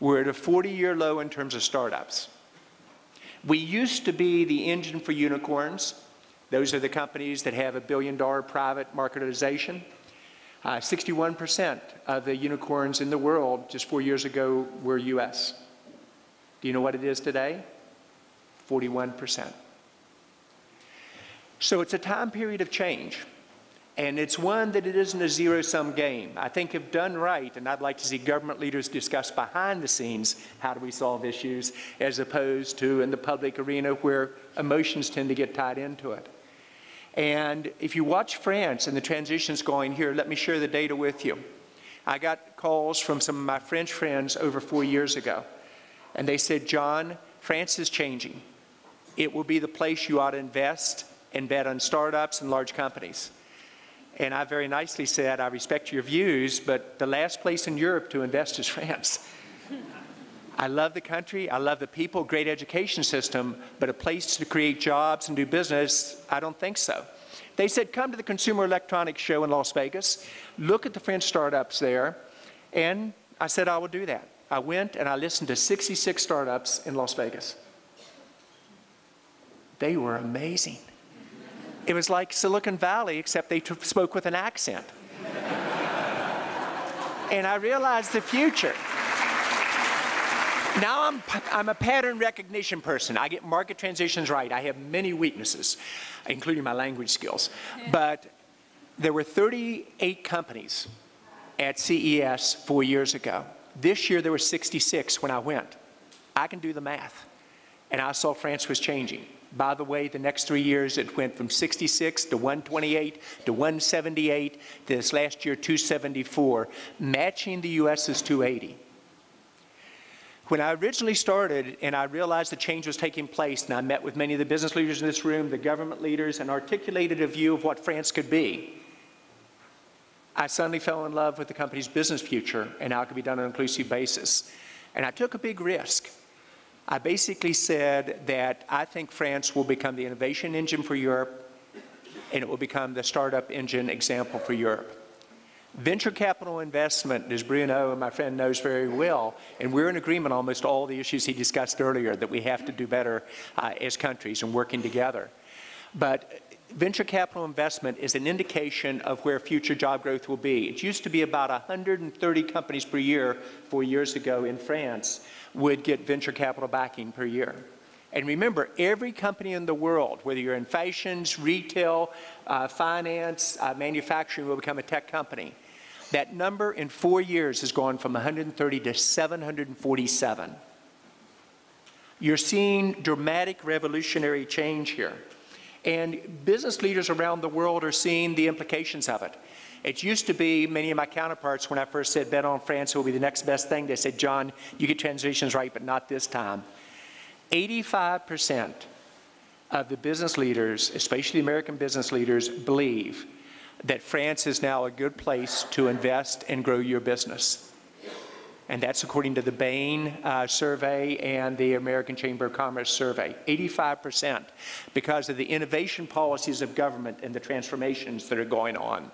E: We're at a 40-year low in terms of startups. We used to be the engine for unicorns. Those are the companies that have $1 billion private marketization. 61% of the unicorns in the world just 4 years ago were US. Do you know what it is today? 41%. So it's a time period of change. And it's one that it isn't a zero-sum game. I think if done right, and I'd like to see government leaders discuss behind the scenes how do we solve issues, as opposed to in the public arena where emotions tend to get tied into it. And if you watch France and the transitions going here, let me share the data with you. I got calls from some of my French friends over 4 years ago. And they said, John, France is changing. It will be the place you ought to invest and bet on startups and large companies. And I very nicely said, I respect your views, but the last place in Europe to invest is France. I love the country, I love the people, great education system, but a place to create jobs and do business, I don't think so. They said, come to the Consumer Electronics Show in Las Vegas, look at the French startups there, and I said, I will do that. I went and I listened to 66 startups in Las Vegas. They were amazing. It was like Silicon Valley, except they spoke with an accent. And I realized the future. Now I'm a pattern recognition person. I get market transitions right. I have many weaknesses, including my language skills. But there were 38 companies at CES 4 years ago. This year there were 66 when I went. I can do the math. And I saw France was changing. By the way, the next 3 years, it went from 66 to 128 to 178, this last year, 274, matching the US's 280. When I originally started and I realized the change was taking place, and I met with many of the business leaders in this room, the government leaders, and articulated a view of what France could be, I suddenly fell in love with the company's business future and how it could be done on an inclusive basis. And I took a big risk. I basically said that I think France will become the innovation engine for Europe, and it will become the startup engine example for Europe. Venture capital investment, as Bruno, my friend, knows very well, and we're in agreement on almost all the issues he discussed earlier, that we have to do better as countries and working together. But venture capital investment is an indication of where future job growth will be. It used to be about 130 companies per year 4 years ago in France would get venture capital backing per year. And remember, every company in the world, whether you're in fashions, retail, finance, manufacturing, will become a tech company. That number in 4 years has gone from 130 to 747. You're seeing dramatic revolutionary change here. And business leaders around the world are seeing the implications of it. It used to be, many of my counterparts, when I first said bet on France will be the next best thing, they said, John, you get transitions right, but not this time. 85% of the business leaders, especially American business leaders, believe that France is now a good place to invest and grow your business. And that's according to the Bain survey and the American Chamber of Commerce survey. 85% because of the innovation policies of government and the transformations that are going on.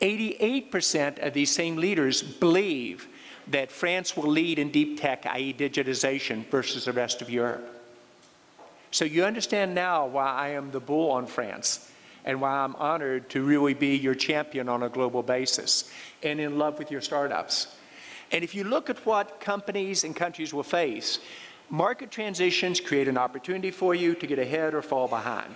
E: 88% of these same leaders believe that France will lead in deep tech, i.e. digitization, versus the rest of Europe. So you understand now why I am the bull on France and why I'm honored to really be your champion on a global basis and in love with your startups. And if you look at what companies and countries will face, market transitions create an opportunity for you to get ahead or fall behind.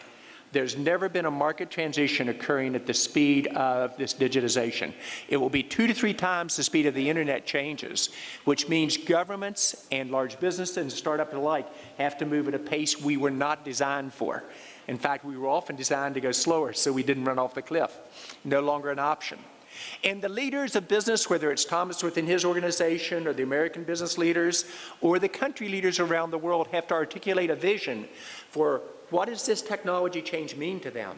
E: There's never been a market transition occurring at the speed of this digitization. It will be 2 to 3 times the speed of the internet changes, which means governments and large businesses and startups alike have to move at a pace we were not designed for. In fact, we were often designed to go slower so we didn't run off the cliff. No longer an option. And the leaders of business, whether it's Thomas within his organization or the American business leaders or the country leaders around the world, have to articulate a vision for what does this technology change mean to them?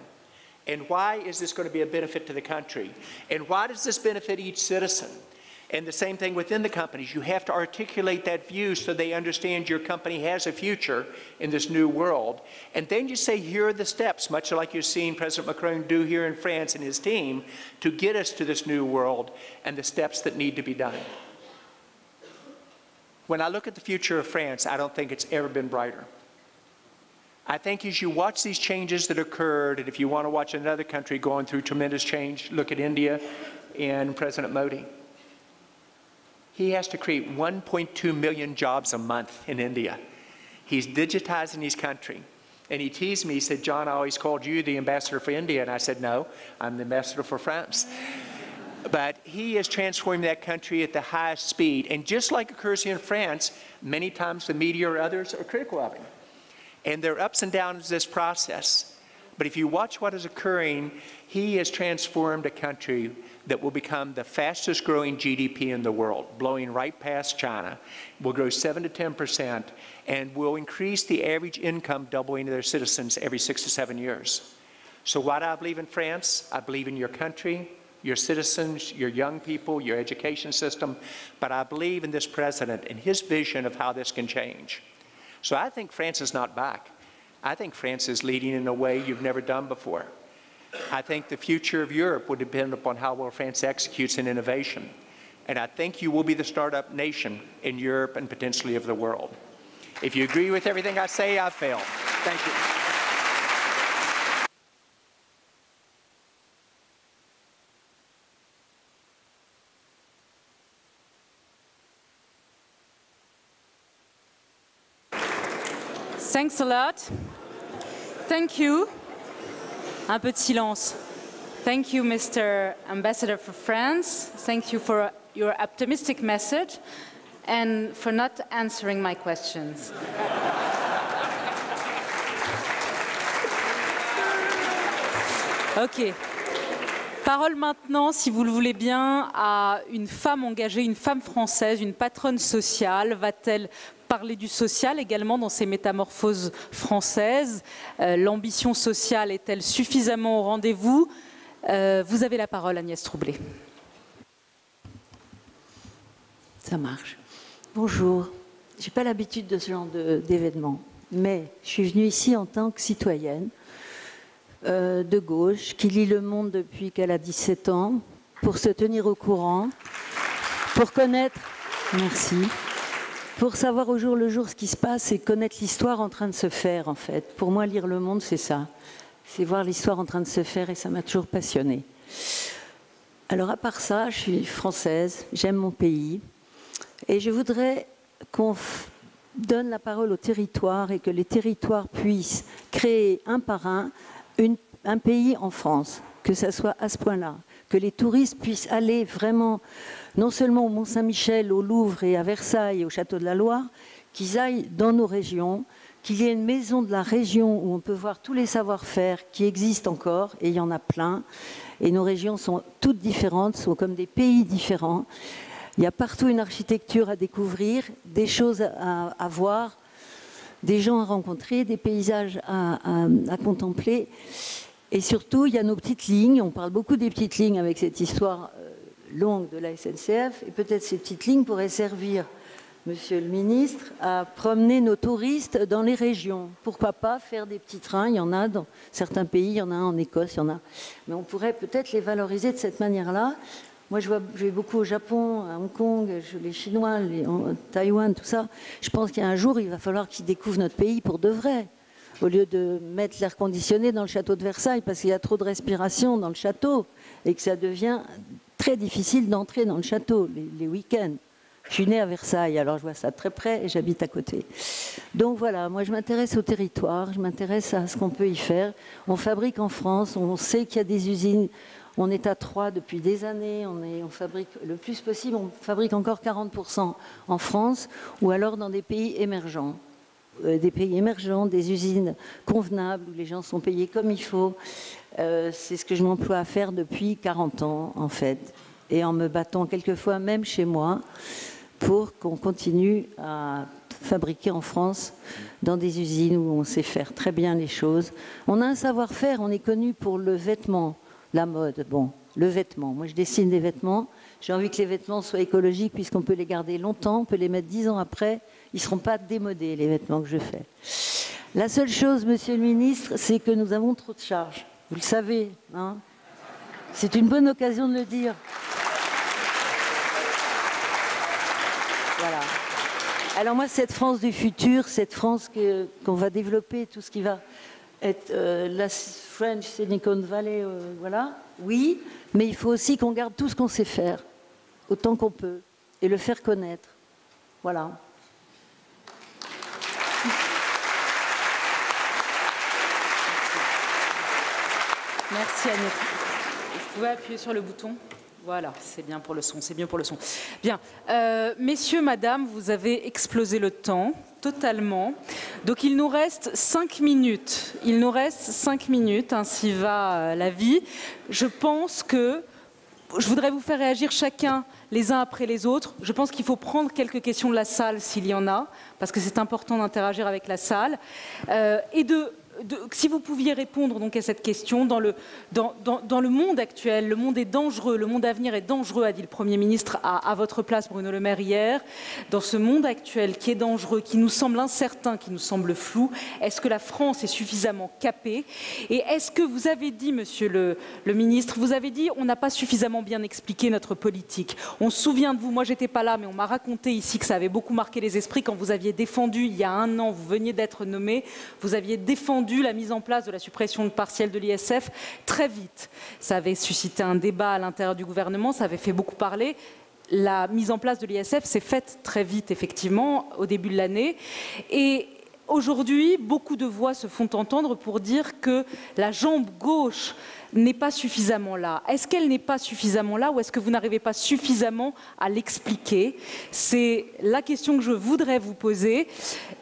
E: And why is this going to be a benefit to the country? And why does this benefit each citizen? And the same thing within the companies. You have to articulate that view so they understand your company has a future in this new world. And then you say, here are the steps, much like you're seeing President Macron do here in France and his team, to get us to this new world and the steps that need to be done. When I look at the future of France, I don't think it's ever been brighter. I think as you watch these changes that occurred, and if you want to watch another country going through tremendous change, look at India and President Modi. He has to create 1.2 million jobs a month in India. He's digitizing his country. And he teased me, he said, John, I always called you the ambassador for India. And I said, no, I'm the ambassador for France. But he is transforming that country at the highest speed. And just like occurs here in France, many times the media or others are critical of him. And there are ups and downs in this process. But if you watch what is occurring, he has transformed a country that will become the fastest growing GDP in the world, blowing right past China, will grow 7 to 10%, and will increase the average income doubling to their citizens every 6 to 7 years. So why do I believe in France? I believe in your country, your citizens, your young people, your education system, but I believe in this president and his vision of how this can change. So I think France is not back. I think France is leading in a way you've never done before. I think the future of Europe will depend upon how well France executes in innovation. And I think you will be the startup nation in Europe and potentially of the world. If you agree with everything I say, I've failed. Thank you.
A: Thanks a lot. Thank you. Un peu de silence. Thank you, Mr. Ambassador for France. Thank you for your optimistic message and for not answering my questions. OK. Parole maintenant, si vous le voulez bien, à une femme engagée, une femme française, une patronne sociale. Va-t-elle parler du social également dans ces métamorphoses françaises? L'ambition sociale est-elle suffisamment au rendez-vous? Vous avez la parole, Agnès Troublé.
F: Ça marche. Bonjour. Je n'ai pas l'habitude de ce genre d'événement, mais je suis venue ici en tant que citoyenne de gauche, qui lit Le Monde depuis qu'elle a 17 ans, pour se tenir au courant, pour connaître... Merci. Pour savoir au jour le jour ce qui se passe et connaître l'histoire en train de se faire, en fait. Pour moi, lire Le Monde, c'est ça. C'est voir l'histoire en train de se faire et ça m'a toujours passionnée. Alors, à part ça, je suis française, j'aime mon pays. Et je voudrais qu'on donne la parole aux territoires et que les territoires puissent créer un par un pays en France, que ça soit à ce point-là, que les touristes puissent aller vraiment, non seulement au Mont-Saint-Michel, au Louvre et à Versailles et au Château de la Loire, qu'ils aillent dans nos régions, qu'il y ait une maison de la région où on peut voir tous les savoir-faire qui existent encore, et il y en a plein, et nos régions sont toutes différentes, sont comme des pays différents. Il y a partout une architecture à découvrir, des choses à voir, des gens à rencontrer, des paysages à contempler. Et surtout, il y a nos petites lignes. On parle beaucoup des petites lignes avec cette histoire longues de la SNCF, et peut-être ces petites lignes pourraient servir, Monsieur le ministre, à promener nos touristes dans les régions. Pourquoi pas faire des petits trains? Il y en a dans certains pays, il y en a en Écosse, il y en a. Mais on pourrait peut-être les valoriser de cette manière-là. Moi, je vais beaucoup au Japon, à Hong Kong, les Chinois, Taïwan, tout ça. Je pense qu'un jour, il va falloir qu'ils découvrent notre pays pour de vrai. Au lieu de mettre l'air conditionné dans le château de Versailles, parce qu'il y a trop de respiration dans le château, et que ça devient très difficile d'entrer dans le château les week-ends. Je suis née à Versailles, alors je vois ça de très près et j'habite à côté. Donc voilà, moi je m'intéresse au territoire, je m'intéresse à ce qu'on peut y faire. On fabrique en France, on sait qu'il y a des usines, on est à Troyes depuis des années, on fabrique le plus possible, on fabrique encore 40% en France ou alors dans des pays émergents. Des usines convenables où les gens sont payés comme il faut. C'est ce que je m'emploie à faire depuis 40 ans en fait. Et en me battant quelquefois même chez moi pour qu'on continue à fabriquer en France dans des usines où on sait faire très bien les choses. On a un savoir-faire, on est connu pour le vêtement, la mode. Bon, le vêtement. Moi, je dessine des vêtements. J'ai envie que les vêtements soient écologiques puisqu'on peut les garder longtemps, on peut les mettre 10 ans après. Ils ne seront pas démodés, les vêtements que je fais. La seule chose, Monsieur le ministre, c'est que nous avons trop de charges. Vous le savez, hein? C'est une bonne occasion de le dire. Voilà. Alors moi, cette France du futur, cette France qu'on va développer, tout ce qui va être la French Silicon Valley, voilà, oui, mais il faut aussi qu'on garde tout ce qu'on sait faire, autant qu'on peut, et le faire connaître. Voilà.
A: Merci Annette. Vous pouvez appuyer sur le bouton. Voilà, c'est bien pour le son, c'est bien pour le son. Bien, messieurs, madame, vous avez explosé le temps, totalement. Donc il nous reste 5 minutes. Il nous reste 5 minutes, ainsi va la vie. Je pense que je voudrais vous faire réagir chacun les uns après les autres. Je pense qu'il faut prendre quelques questions de la salle s'il y en a, parce que c'est important d'interagir avec la salle. Et si vous pouviez répondre donc à cette question, dans le monde actuel, le monde est dangereux, le monde à venir est dangereux, a dit le Premier ministre à votre place, Bruno Le Maire, hier. Dans ce monde actuel qui est dangereux, qui nous semble incertain, qui nous semble flou, est-ce que la France est suffisamment capée? Et est-ce que vous avez dit, Monsieur le ministre, vous avez dit on n'a pas suffisamment bien expliqué notre politique. On se souvient de vous, moi j'étais pas là, mais on m'a raconté ici que ça avait beaucoup marqué les esprits quand vous aviez défendu, il y a 1 an, vous veniez d'être nommé, vous aviez défendu la mise en place de la suppression partielle de l'ISF très vite. Ça avait suscité un débat à l'intérieur du gouvernement, ça avait fait beaucoup parler. La mise en place de l'ISF s'est faite très vite, effectivement, au début de l'année. Et aujourd'hui, beaucoup de voix se font entendre pour dire que la jambe gauche n'est pas suffisamment là. Est-ce qu'elle n'est pas suffisamment là ou est-ce que vous n'arrivez pas suffisamment à l'expliquer? C'est la question que je voudrais vous poser.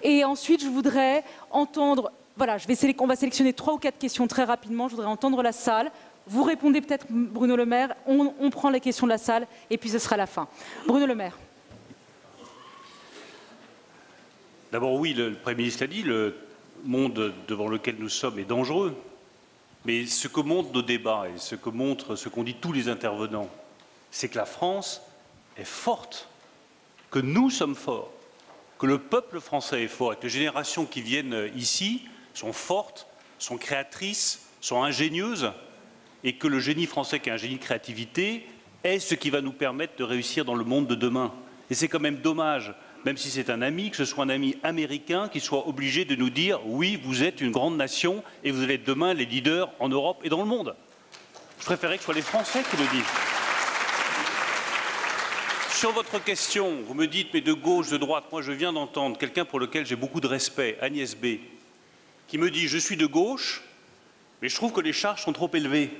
A: Et ensuite, je voudrais entendre... Voilà, on va sélectionner 3 ou 4 questions très rapidement. Je voudrais entendre la salle. Vous répondez peut-être, Bruno Le Maire. On prend les questions de la salle et puis ce sera la fin. Bruno Le Maire.
C: D'abord, oui, le Premier ministre l'a dit, le monde devant lequel nous sommes est dangereux. Mais ce que montrent nos débats et ce qu'ont dit tous les intervenants, c'est que la France est forte, que nous sommes forts, que le peuple français est fort et que les générations qui viennent ici sont fortes, sont créatrices, sont ingénieuses, et que le génie français, qui est un génie de créativité, est ce qui va nous permettre de réussir dans le monde de demain. Et c'est quand même dommage, même si c'est un ami, que ce soit un ami américain qui soit obligé de nous dire « oui, vous êtes une grande nation et vous allez être demain les leaders en Europe et dans le monde ». Je préférerais que ce soit les Français qui le disent. Sur votre question, vous me dites « mais de gauche, de droite », moi je viens d'entendre quelqu'un pour lequel j'ai beaucoup de respect, Agnès B., qui me dit « je suis de gauche, mais je trouve que les charges sont trop élevées ».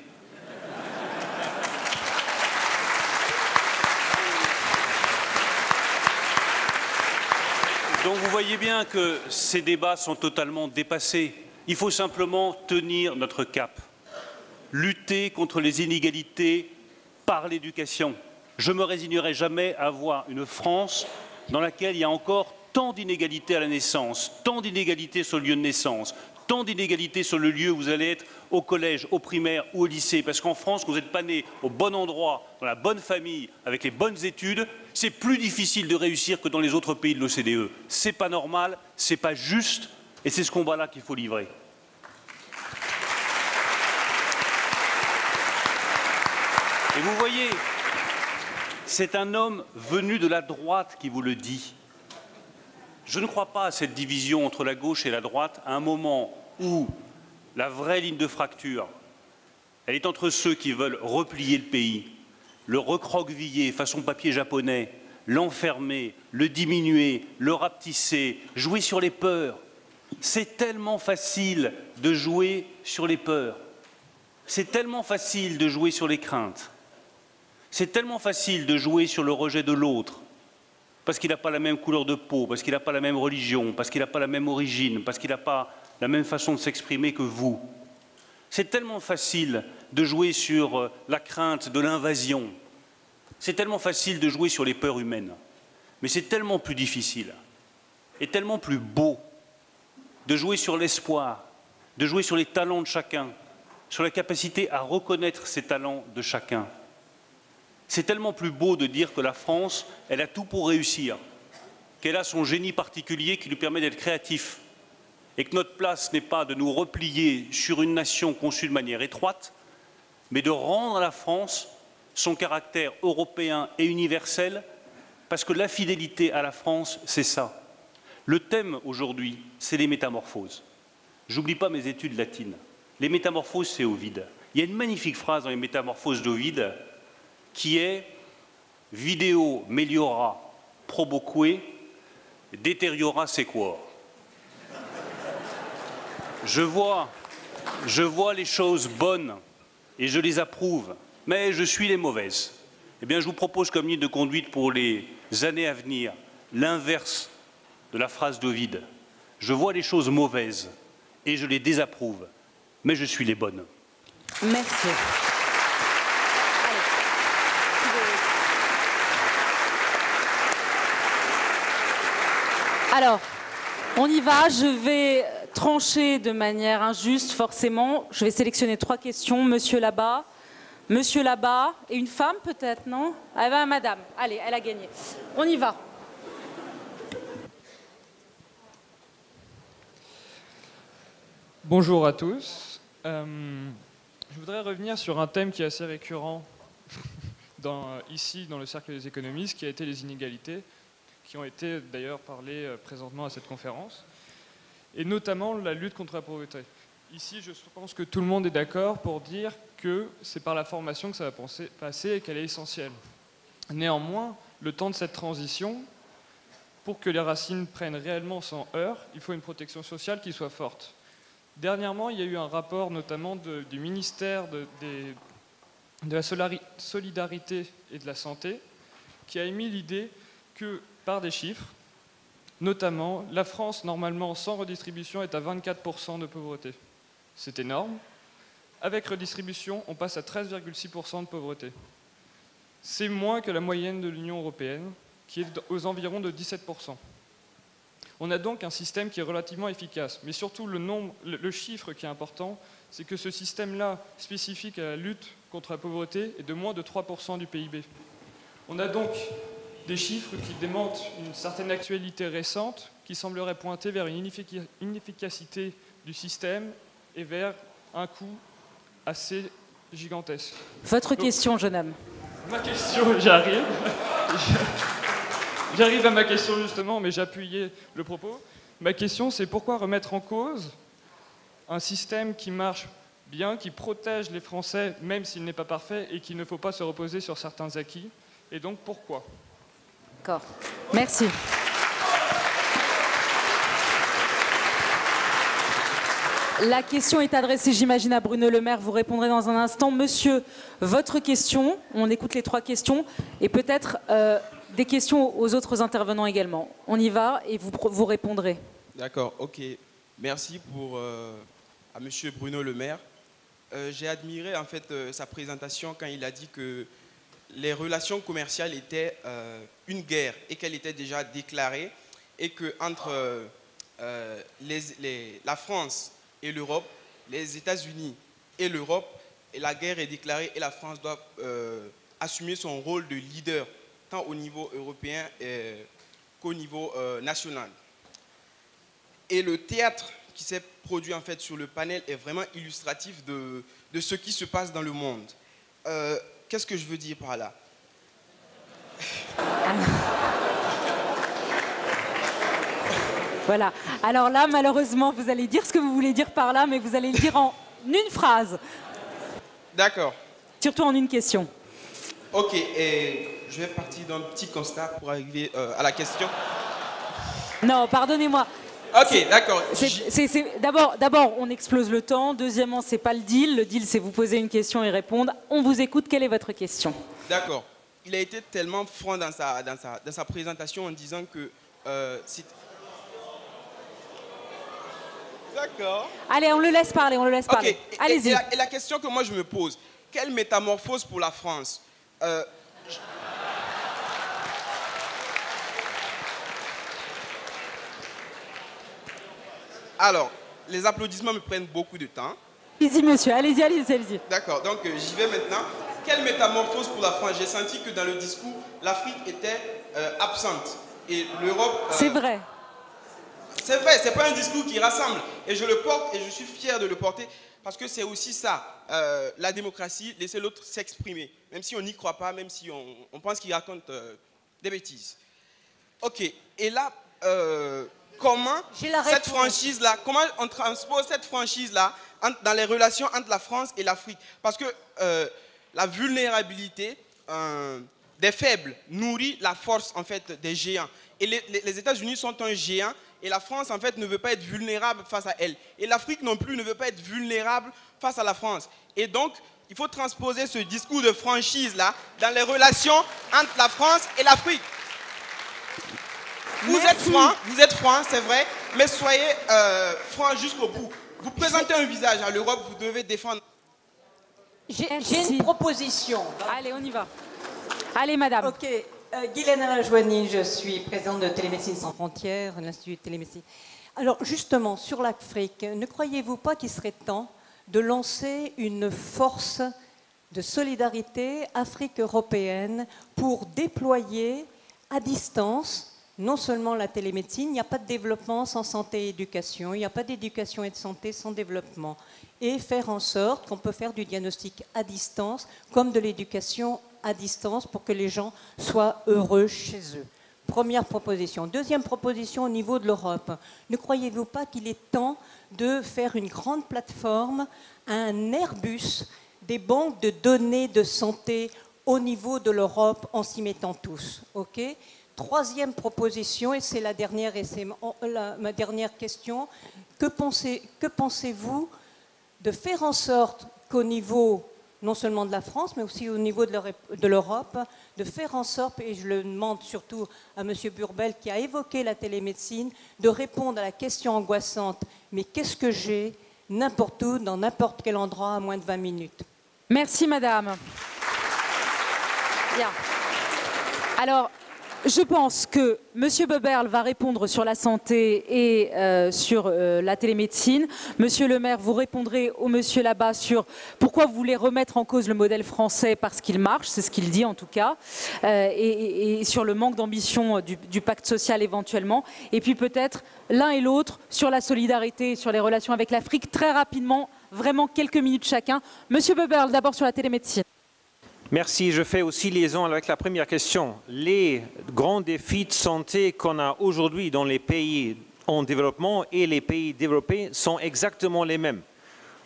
C: Donc vous voyez bien que ces débats sont totalement dépassés. Il faut simplement tenir notre cap, lutter contre les inégalités par l'éducation. Je ne me résignerai jamais à voir une France dans laquelle il y a encore tant d'inégalités à la naissance, tant d'inégalités sur le lieu de naissance, tant d'inégalités sur le lieu où vous allez être au collège, au primaire ou au lycée, parce qu'en France, quand vous n'êtes pas né au bon endroit, dans la bonne famille, avec les bonnes études, c'est plus difficile de réussir que dans les autres pays de l'OCDE. C'est pas normal, c'est pas juste, et c'est ce combat-là qu'il faut livrer. Et vous voyez, c'est un homme venu de la droite qui vous le dit. Je ne crois pas à cette division entre la gauche et la droite à un moment où la vraie ligne de fracture, elle est entre ceux qui veulent replier le pays, le recroqueviller façon papier japonais, l'enfermer, le diminuer, le rapetisser, jouer sur les peurs. C'est tellement facile de jouer sur les peurs. C'est tellement facile de jouer sur les craintes. C'est tellement facile de jouer sur le rejet de l'autre, parce qu'il n'a pas la même couleur de peau, parce qu'il n'a pas la même religion, parce qu'il n'a pas la même origine, parce qu'il n'a pas la même façon de s'exprimer que vous. C'est tellement facile de jouer sur la crainte de l'invasion. C'est tellement facile de jouer sur les peurs humaines. Mais c'est tellement plus difficile et tellement plus beau de jouer sur l'espoir, de jouer sur les talents de chacun, sur la capacité à reconnaître ces talents de chacun. C'est tellement plus beau de dire que la France, elle a tout pour réussir, qu'elle a son génie particulier qui lui permet d'être créatif, et que notre place n'est pas de nous replier sur une nation conçue de manière étroite, mais de rendre à la France son caractère européen et universel, parce que la fidélité à la France, c'est ça. Le thème aujourd'hui, c'est les métamorphoses. J'oublie pas mes études latines. Les métamorphoses, c'est Ovide. Il y a une magnifique phrase dans les métamorphoses d'Ovide qui est « Video meliora proboque, deteriora sequor ». Je vois les choses bonnes et je les approuve, mais je suis les mauvaises. Eh bien, je vous propose comme ligne de conduite pour les années à venir l'inverse de la phrase d'Ovide. Je vois les choses mauvaises et je les désapprouve, mais je suis les bonnes.
A: Merci. Alors, on y va. Je vais trancher de manière injuste, forcément. Je vais sélectionner 3 questions. Monsieur là-bas et une femme peut-être, non? Ah ben, madame, allez, elle a gagné. On y va.
G: Bonjour à tous. Je voudrais revenir sur un thème qui est assez récurrent ici dans le cercle des économistes, qui a été les inégalités, qui ont été d'ailleurs parlées présentement à cette conférence, et notamment la lutte contre la pauvreté. Ici, je pense que tout le monde est d'accord pour dire que c'est par la formation que ça va passer et qu'elle est essentielle. Néanmoins, le temps de cette transition, pour que les racines prennent réellement son heurt, il faut une protection sociale qui soit forte. Dernièrement, il y a eu un rapport notamment du ministère de la Solidarité et de la Santé qui a émis l'idée que, par des chiffres, notamment, la France, normalement, sans redistribution, est à 24% de pauvreté. C'est énorme. Avec redistribution, on passe à 13,6% de pauvreté. C'est moins que la moyenne de l'Union européenne, qui est aux environs de 17%. On a donc un système qui est relativement efficace. Mais surtout, le chiffre qui est important, c'est que ce système-là, spécifique à la lutte contre la pauvreté, est de moins de 3% du PIB. On a donc des chiffres qui démontrent une certaine actualité récente qui semblerait pointer vers une inefficacité du système et vers un coût assez gigantesque.
A: Votre question, jeune homme.
G: Ma question, j'arrive. J'arrive à ma question justement, mais j'appuyais le propos. Ma question, c'est pourquoi remettre en cause un système qui marche bien, qui protège les Français, même s'il n'est pas parfait, et qu'il ne faut pas se reposer sur certains acquis. Et donc, pourquoi ?
A: D'accord. Merci. La question est adressée, j'imagine, à Bruno Le Maire. Vous répondrez dans un instant. Monsieur, votre question, on écoute les 3 questions, et peut-être des questions aux autres intervenants également. On y va et vous répondrez.
H: D'accord, ok. Merci à Monsieur Bruno Le Maire. J'ai admiré en fait sa présentation quand il a dit que les relations commerciales étaient une guerre et qu'elle était déjà déclarée et qu'entre la France et l'Europe, les États-Unis et l'Europe, et la guerre est déclarée et la France doit assumer son rôle de leader, tant au niveau européen qu'au niveau national. Et le théâtre qui s'est produit en fait sur le panel est vraiment illustratif de ce qui se passe dans le monde. Qu'est-ce que je veux dire par là?
A: Voilà. Alors là, malheureusement, vous allez dire ce que vous voulez dire par là, mais vous allez le dire en une phrase.
H: D'accord.
A: Surtout en une question.
H: Ok, et je vais partir d'un petit constat pour arriver à la question.
A: Non, pardonnez-moi.
H: Ok, d'accord.
A: D'abord, on explose le temps. Deuxièmement, c'est pas le deal. Le deal, c'est vous poser une question et répondre. On vous écoute. Quelle est votre question?
H: D'accord. Il a été tellement franc dans sa présentation en disant que D'accord.
A: Allez, on le laisse parler,
H: Okay.
A: Allez-y.
H: Et la question que moi je me pose, quelle métamorphose pour la France? Alors, les applaudissements me prennent beaucoup de temps.
A: Allez-y, monsieur, allez-y.
H: D'accord, donc j'y vais maintenant. Quelle métamorphose pour la France? J'ai senti que dans le discours, l'Afrique était absente. Et l'Europe...
A: C'est vrai.
H: C'est vrai, c'est pas un discours qui rassemble. Et je le porte et je suis fier de le porter parce que c'est aussi ça, la démocratie, laisser l'autre s'exprimer. Même si on n'y croit pas, même si on pense qu'il raconte des bêtises. Ok, et là, comment cette franchise-là, comment on transpose cette franchise-là dans les relations entre la France et l'Afrique? Parce que la vulnérabilité des faibles nourrit la force en fait des géants. Et les États-Unis sont un géant et la France en fait ne veut pas être vulnérable face à elle. Et l'Afrique non plus ne veut pas être vulnérable face à la France. Et donc, il faut transposer ce discours de franchise-là dans les relations entre la France et l'Afrique. Vous êtes franc, c'est vrai, mais soyez franc jusqu'au bout. Vous présentez un visage à l'Europe, vous devez défendre.
F: J'ai une proposition.
A: Allez, on y va. Allez, madame.
F: Ok. Guylaine Alain-Joigny, je suis présidente de Télémédecine sans frontières, l'Institut de Télémédecine. Alors, justement, sur l'Afrique, ne croyez-vous pas qu'il serait temps de lancer une force de solidarité Afrique-européenne pour déployer à distance non seulement la télémédecine, il n'y a pas de développement sans santé et éducation, il n'y a pas d'éducation et de santé sans développement, et faire en sorte qu'on peut faire du diagnostic à distance comme de l'éducation à distance pour que les gens soient heureux chez eux. Première proposition. Deuxième proposition au niveau de l'Europe. Ne croyez-vous pas qu'il est temps de faire une grande plateforme, un Airbus, des banques de données de santé au niveau de l'Europe en s'y mettant tous, ok ? Troisième proposition, et c'est la dernière, et c'est ma dernière question, que pensez-vous de faire en sorte qu'au niveau non seulement de la France, mais aussi au niveau de l'Europe, de faire en sorte, et je le demande surtout à M. Burbel qui a évoqué la télémédecine, de répondre à la question angoissante, mais qu'est-ce que j'ai n'importe où, dans n'importe quel endroit, à moins de 20 minutes.
A: Merci, madame. Bien. Alors, je pense que M. Beuberl va répondre sur la santé et sur la télémédecine. Monsieur le maire, vous répondrez au monsieur là-bas sur pourquoi vous voulez remettre en cause le modèle français parce qu'il marche, c'est ce qu'il dit en tout cas, et sur le manque d'ambition du pacte social éventuellement. Et puis peut-être l'un et l'autre sur la solidarité, sur les relations avec l'Afrique, très rapidement, vraiment quelques minutes chacun. Monsieur Beuberl, d'abord sur la télémédecine.
D: Merci. Je fais aussi liaison avec la première question. Les grands défis de santé qu'on a aujourd'hui dans les pays en développement et les pays développés sont exactement les mêmes.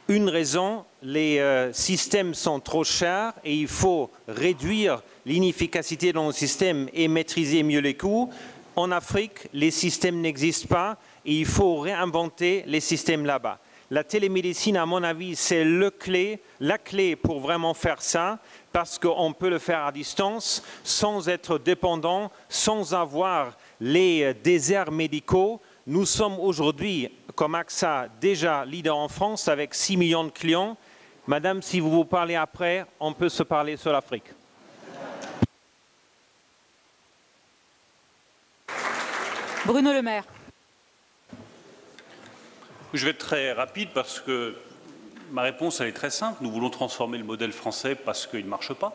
D: Une raison, les systèmes sont trop chers et il faut réduire l'inefficacité dans le système et maîtriser mieux les coûts. En Afrique, les systèmes n'existent pas et il faut réinventer les systèmes là-bas. La télémédecine, à mon avis, c'est la clé pour vraiment faire ça, parce qu'on peut le faire à distance, sans être dépendant, sans avoir les déserts médicaux. Nous sommes aujourd'hui, comme AXA, déjà leader en France, avec 6 millions de clients. Madame, si vous vous parlez après, on peut se parler sur l'Afrique.
A: Bruno Le Maire.
C: Je vais être très rapide parce que ma réponse elle est très simple. Nous voulons transformer le modèle français parce qu'il ne marche pas.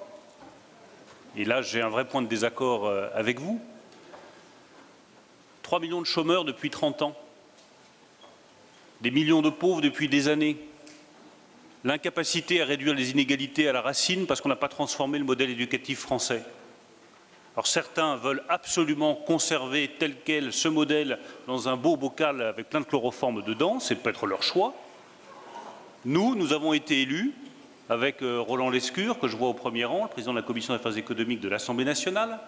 C: Et là, j'ai un vrai point de désaccord avec vous. 3 millions de chômeurs depuis 30 ans. Des millions de pauvres depuis des années. L'incapacité à réduire les inégalités à la racine parce qu'on n'a pas transformé le modèle éducatif français. Alors certains veulent absolument conserver tel quel ce modèle dans un beau bocal avec plein de chloroforme dedans, c'est peut-être leur choix. Nous avons été élus avec Roland Lescure, que je vois au premier rang, le président de la Commission des affaires économiques de l'Assemblée nationale,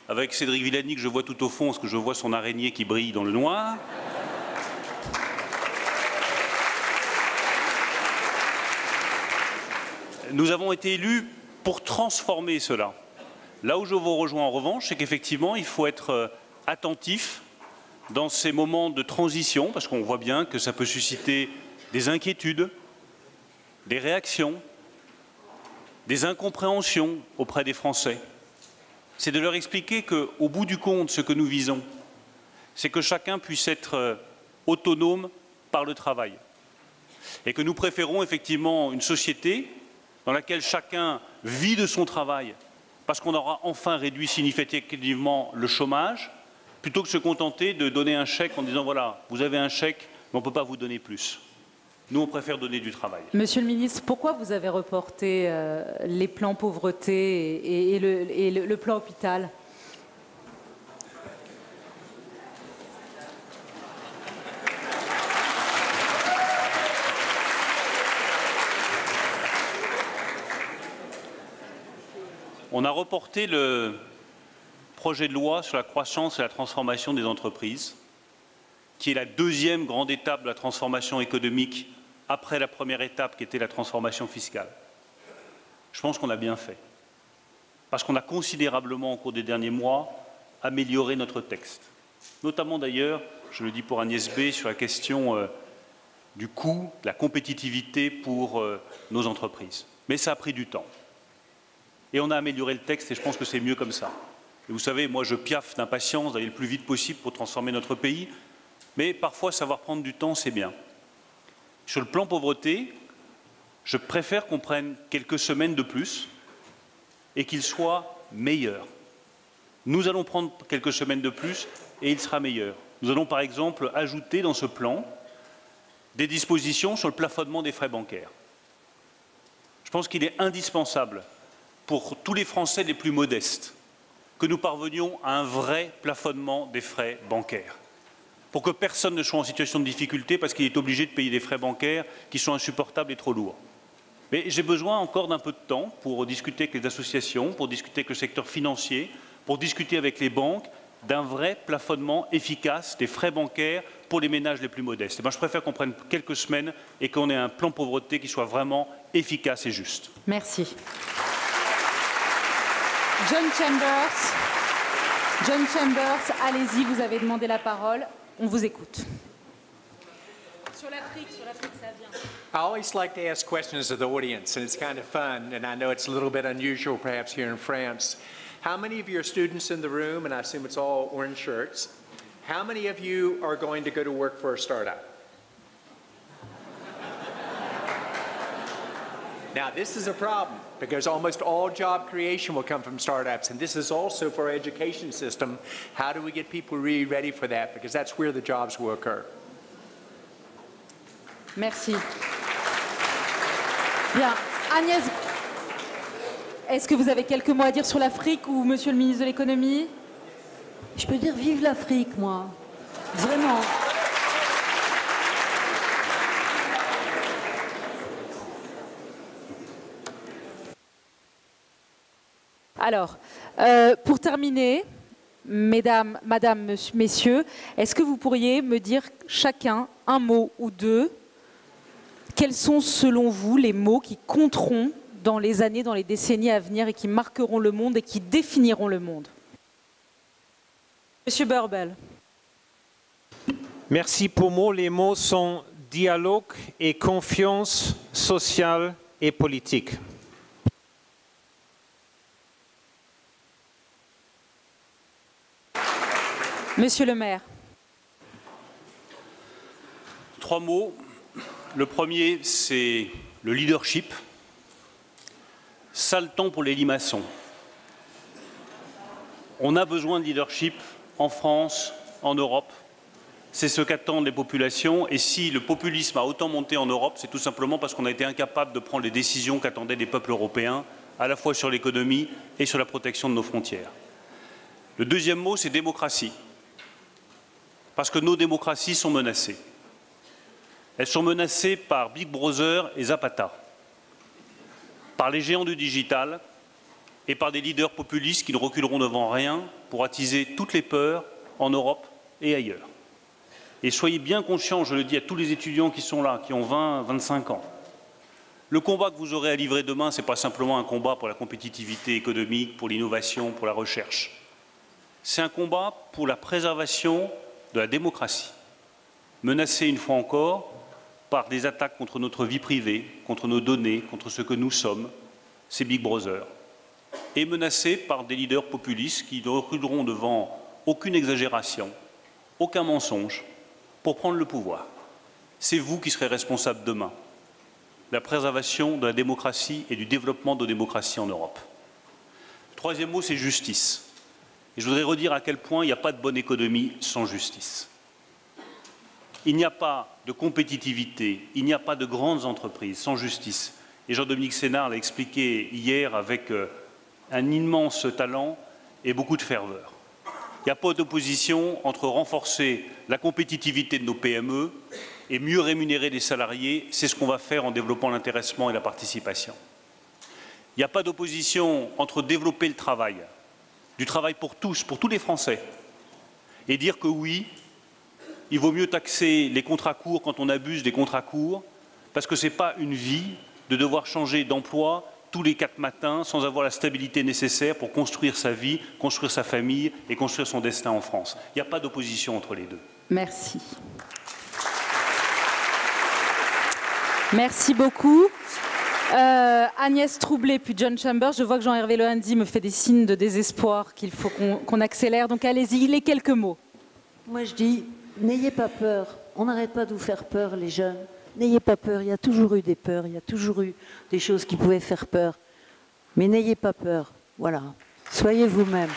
C: avec Cédric Villani, que je vois tout au fond, parce que je vois son araignée qui brille dans le noir. Nous avons été élus pour transformer cela. Là où je vous rejoins en revanche, c'est qu'effectivement, il faut être attentif dans ces moments de transition, parce qu'on voit bien que ça peut susciter des inquiétudes, des réactions, des incompréhensions auprès des Français. C'est de leur expliquer qu'au bout du compte, ce que nous visons, c'est que chacun puisse être autonome par le travail. Et que nous préférons effectivement une société dans laquelle chacun vit de son travail, parce qu'on aura enfin réduit significativement le chômage, plutôt que de se contenter de donner un chèque en disant voilà, vous avez un chèque, mais on ne peut pas vous donner plus. Nous, on préfère donner du travail.
A: Monsieur le ministre, pourquoi vous avez reporté les plans pauvreté et le plan hôpital ?
C: On a reporté le projet de loi sur la croissance et la transformation des entreprises, qui est la deuxième grande étape de la transformation économique après la première étape qui était la transformation fiscale. Je pense qu'on a bien fait, parce qu'on a considérablement au cours des derniers mois amélioré notre texte, notamment d'ailleurs, je le dis pour Agnès B, sur la question du coût, de la compétitivité pour nos entreprises. Mais ça a pris du temps. Et on a amélioré le texte et je pense que c'est mieux comme ça. Et vous savez, moi je piaffe d'impatience d'aller le plus vite possible pour transformer notre pays, mais parfois savoir prendre du temps, c'est bien. Sur le plan pauvreté, je préfère qu'on prenne quelques semaines de plus et qu'il soit meilleur. Nous allons prendre quelques semaines de plus et il sera meilleur. Nous allons par exemple ajouter dans ce plan des dispositions sur le plafonnement des frais bancaires. Je pense qu'il est indispensable pour tous les Français les plus modestes, que nous parvenions à un vrai plafonnement des frais bancaires, pour que personne ne soit en situation de difficulté parce qu'il est obligé de payer des frais bancaires qui sont insupportables et trop lourds. Mais j'ai besoin encore d'un peu de temps pour discuter avec les associations, pour discuter avec le secteur financier, pour discuter avec les banques d'un vrai plafonnement efficace des frais bancaires pour les ménages les plus modestes. Et bien, je préfère qu'on prenne quelques semaines et qu'on ait un plan pauvreté qui soit vraiment efficace et juste.
A: Merci. John Chambers, allez-y, vous avez demandé la parole, on vous écoute. Sur l'Afrique, ça vient.
E: I always like to ask questions of the audience, and it's kind of fun, and I know it's a little bit unusual perhaps here in France. How many of your students in the room, and I assume it's all orange shirts, how many of you are going to go to work for a startup? Now, this is a problem because almost all job creation will come from startups, and this is also for our education system. How do we get people really ready for that? Because that's where the jobs will occur.
A: Merci. Bien. Agnès, est-ce que vous avez quelques mots à dire sur l'Afrique ou Monsieur le ministre de l'économie?
F: Je peux dire vive l'Afrique, moi. Vraiment.
A: Alors, pour terminer, mesdames, messieurs, est-ce que vous pourriez me dire chacun un mot ou deux? Quels sont, selon vous, les mots qui compteront dans les années, dans les décennies à venir et qui marqueront le monde et qui définiront le monde? Monsieur Burbel.
D: Merci pour mots. Les mots sont dialogue et confiance sociale et politique.
A: Monsieur le maire.
C: 3 mots. Le premier, c'est le leadership. Sale temps pour les limaçons. On a besoin de leadership en France, en Europe. C'est ce qu'attendent les populations. Et si le populisme a autant monté en Europe, c'est tout simplement parce qu'on a été incapable de prendre les décisions qu'attendaient les peuples européens, à la fois sur l'économie et sur la protection de nos frontières. Le deuxième mot, c'est démocratie. Parce que nos démocraties sont menacées. Elles sont menacées par Big Brother et Zapata, par les géants du digital et par des leaders populistes qui ne reculeront devant rien pour attiser toutes les peurs en Europe et ailleurs. Et soyez bien conscients, je le dis à tous les étudiants qui sont là, qui ont 20, 25 ans, le combat que vous aurez à livrer demain, ce n'est pas simplement un combat pour la compétitivité économique, pour l'innovation, pour la recherche. C'est un combat pour la préservation de la démocratie, menacée une fois encore par des attaques contre notre vie privée, contre nos données, contre ce que nous sommes, c'est Big Brother, et menacée par des leaders populistes qui ne reculeront devant aucune exagération, aucun mensonge, pour prendre le pouvoir. C'est vous qui serez responsable demain de la préservation de la démocratie et du développement de démocratie en Europe. Le troisième mot, c'est justice. Et je voudrais redire à quel point il n'y a pas de bonne économie sans justice. Il n'y a pas de compétitivité, il n'y a pas de grandes entreprises sans justice. Et Jean-Dominique Sénard l'a expliqué hier avec un immense talent et beaucoup de ferveur. Il n'y a pas d'opposition entre renforcer la compétitivité de nos PME et mieux rémunérer les salariés. C'est ce qu'on va faire en développant l'intéressement et la participation. Il n'y a pas d'opposition entre développer le travail, du travail pour tous les Français, et dire que oui, il vaut mieux taxer les contrats courts quand on abuse des contrats courts, parce que ce n'est pas une vie de devoir changer d'emploi tous les 4 matins sans avoir la stabilité nécessaire pour construire sa vie, construire sa famille et construire son destin en France. Il n'y a pas d'opposition entre les deux.
A: Merci. Merci beaucoup. Agnès Troublé, puis John Chambers. Je vois que Jean-Hervé Lohandy me fait des signes de désespoir qu'il faut qu'on accélère. Donc allez-y, les quelques mots.
F: Moi je dis, n'ayez pas peur. On n'arrête pas de vous faire peur, les jeunes. N'ayez pas peur, il y a toujours eu des peurs, il y a toujours eu des choses qui pouvaient faire peur. Mais n'ayez pas peur, voilà. Soyez vous-même.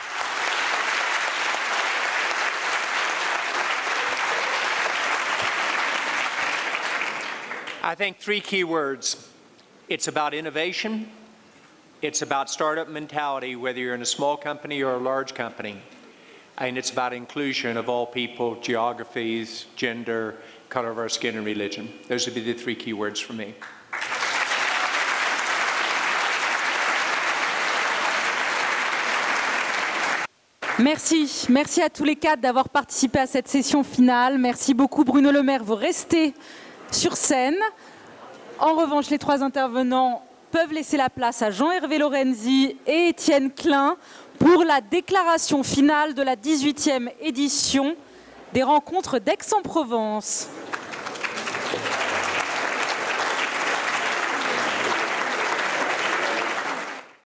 E: I think 3 key words. It's about innovation. It's about startup mentality, whether you're in a small company or a large company. And it's about inclusion of all people, geographies, gender, color of our skin, and religion. Those would be the 3 key words for me.
A: Merci. Merci à tous les 4 d'avoir participé à cette session finale. Merci beaucoup Bruno Le Maire. Vous restez sur scène. En revanche, les 3 intervenants peuvent laisser la place à Jean-Hervé Lohandy et Étienne Klein pour la déclaration finale de la 18e édition des rencontres d'Aix-en-Provence.